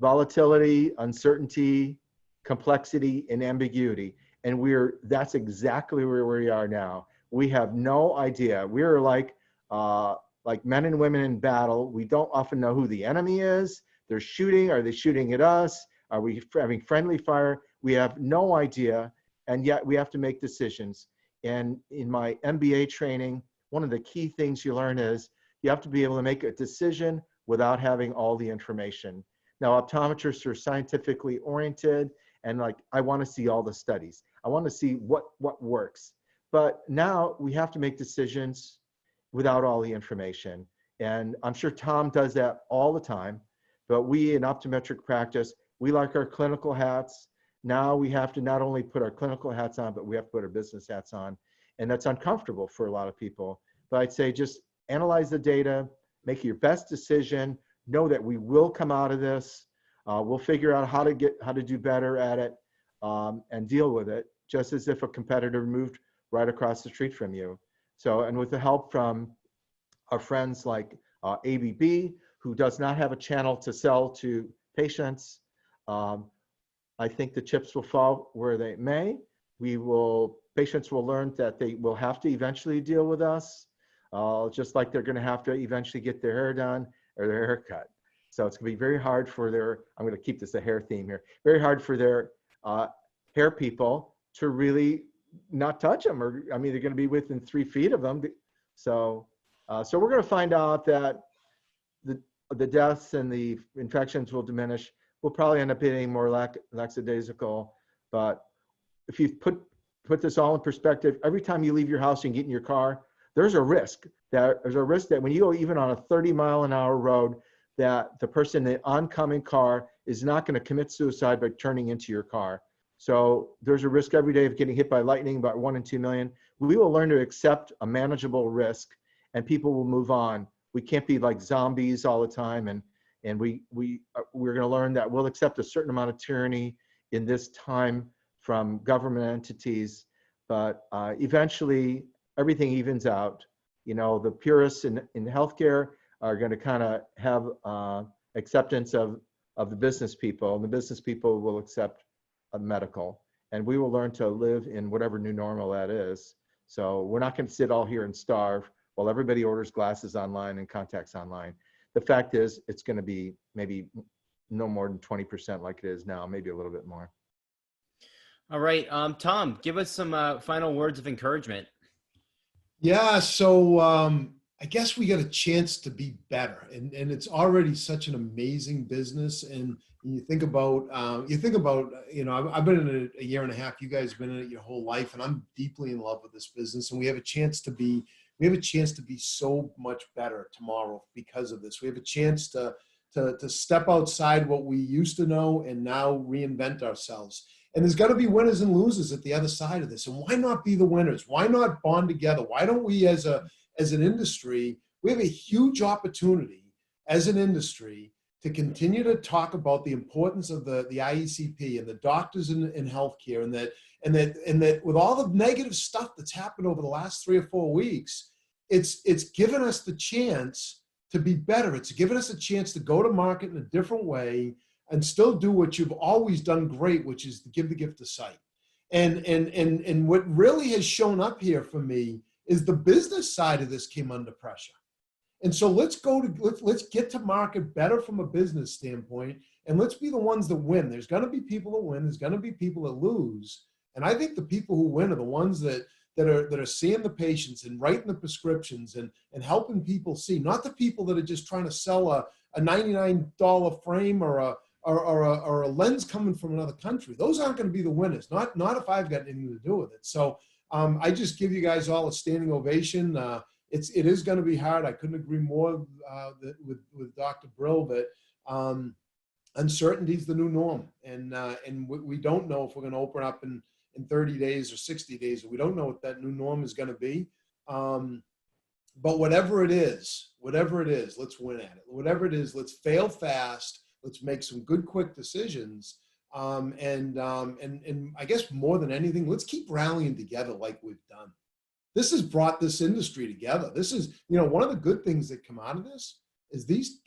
volatility, uncertainty, complexity, and ambiguity. And that's exactly where we are now. We have no idea. We're like men and women in battle. We don't often know who the enemy is. They're shooting. Are they shooting at us? Are we having friendly fire? We have no idea. And yet we have to make decisions. And in my MBA training, one of the key things you learn is you have to be able to make a decision without having all the information. Now, optometrists are scientifically oriented, and I want to see all the studies. I want to see what works. But now we have to make decisions without all the information. And I'm sure Tom does that all the time. But we in optometric practice, we like our clinical hats. Now we have to not only put our clinical hats on, but we have to put our business hats on. And that's uncomfortable for a lot of people. But I'd say just analyze the data, make your best decision, know that we will come out of this. We'll figure out how to do better at it and deal with it, just as if a competitor moved right across the street from you. So, and with the help from our friends like ABB, who does not have a channel to sell to patients, I think the chips will fall where they may. Patients will learn that they will have to eventually deal with us, just like they're gonna have to eventually get their hair done or their hair cut. So it's gonna be very hard for I'm gonna keep this a hair theme here, very hard for their hair people to really not touch them, or they're going to be within 3 feet of them. So we're going to find out that the deaths and the infections will diminish. We'll probably end up being more lackadaisical. But if you put this all in perspective, every time you leave your house and get in your car, there's a risk that when you go even on a 30-mile-an-hour road, that the person in the oncoming car is not going to commit suicide by turning into your car. So there's a risk every day of getting hit by lightning, about 1 in 2 million. We will learn to accept a manageable risk, and people will move on. We can't be like zombies all the time, and we're going to learn that we'll accept a certain amount of tyranny in this time from government entities, but eventually everything evens out. The purists in healthcare are going to kind of have acceptance of the business people, and the business people will accept medical, and we will learn to live in whatever new normal that is. So we're not going to sit all here and starve while everybody orders glasses online and contacts online. The fact is, it's going to be maybe no more than 20% like it is now, maybe a little bit more. All right, Tom, give us some final words of encouragement. Yeah, so I guess we got a chance to be better, and it's already such an amazing business, and You think about, you know, I've been in it a year and a half. You guys have been in it your whole life, and I'm deeply in love with this business. And we have a chance to be so much better tomorrow because of this. We have a chance to step outside what we used to know and now reinvent ourselves. And there's got to be winners and losers at the other side of this. And why not be the winners? Why not bond together? Why don't we, as an industry, we have a huge opportunity as an industry to continue to talk about the importance of the IECP and the doctors in healthcare, and that with all the negative stuff that's happened over the last 3 or 4 weeks, it's given us the chance to be better. It's given us a chance to go to market in a different way and still do what you've always done great, which is to give the gift of sight. And what really has shown up here for me is the business side of this came under pressure. And so let's get to market better from a business standpoint, and let's be the ones that win. There's going to be people that win. There's going to be people that lose. And I think the people who win are the ones that are seeing the patients and writing the prescriptions and helping people see, not the people that are just trying to sell a $99 frame or a lens coming from another country. Those aren't going to be the winners. Not if I've got anything to do with it. So I just give you guys all a standing ovation. It is going to be hard. I couldn't agree more with Dr. Brill that uncertainty is the new norm, and we don't know if we're going to open up in 30 days or 60 days. We don't know what that new norm is going to be. But whatever it is, let's win at it. Whatever it is, let's fail fast. Let's make some good, quick decisions. And I guess more than anything, let's keep rallying together like we've done. This has brought this industry together. This is, one of the good things that come out of this is this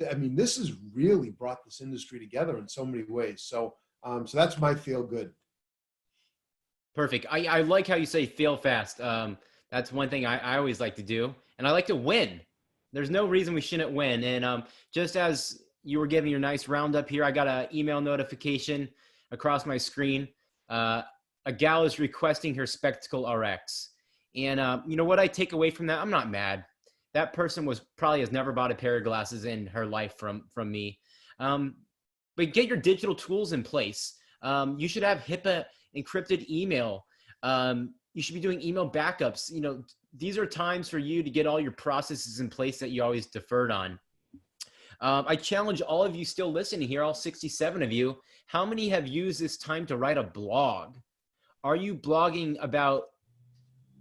has really brought this industry together in so many ways. So that's my feel good. Perfect. I like how you say fail fast. That's one thing I always like to do. And I like to win. There's no reason we shouldn't win. And just as you were giving your nice roundup here, I got an email notification across my screen. A gal is requesting her Spectacle RX. And you know what I take away from that? I'm not mad. That person probably has never bought a pair of glasses in her life from me. But get your digital tools in place. You should have HIPAA encrypted email. You should be doing email backups. These are times for you to get all your processes in place that you always deferred on. I challenge all of you still listening here, all 67 of you, how many have used this time to write a blog? Are you blogging about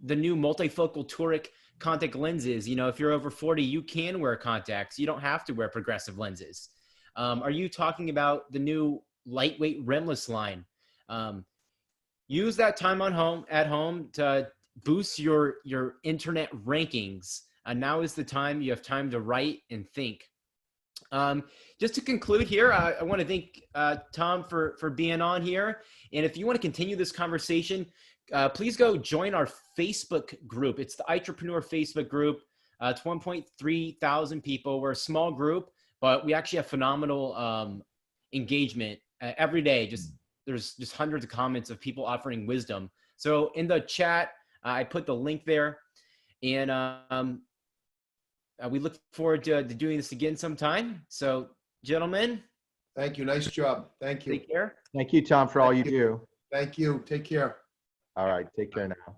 the new multifocal toric contact lenses? If you're over 40, you can wear contacts. You don't have to wear progressive lenses. Are you talking about the new lightweight rimless line? Use that time at home to boost your internet rankings. Now is the time. You have time to write and think. Just to conclude here, I want to thank Tom for being on here. And if you want to continue this conversation, please go join our Facebook group. It's the Entrepreneur Facebook group. It's 1.3 thousand people. We're a small group, but we actually have phenomenal engagement every day. There's just hundreds of comments of people offering wisdom. So in the chat, I put the link there, and we look forward to doing this again sometime. So, gentlemen. Thank you. Nice job. Thank you. Take care. Thank you, Tom, for all you do. Thank you. Take care. All right. Take care now.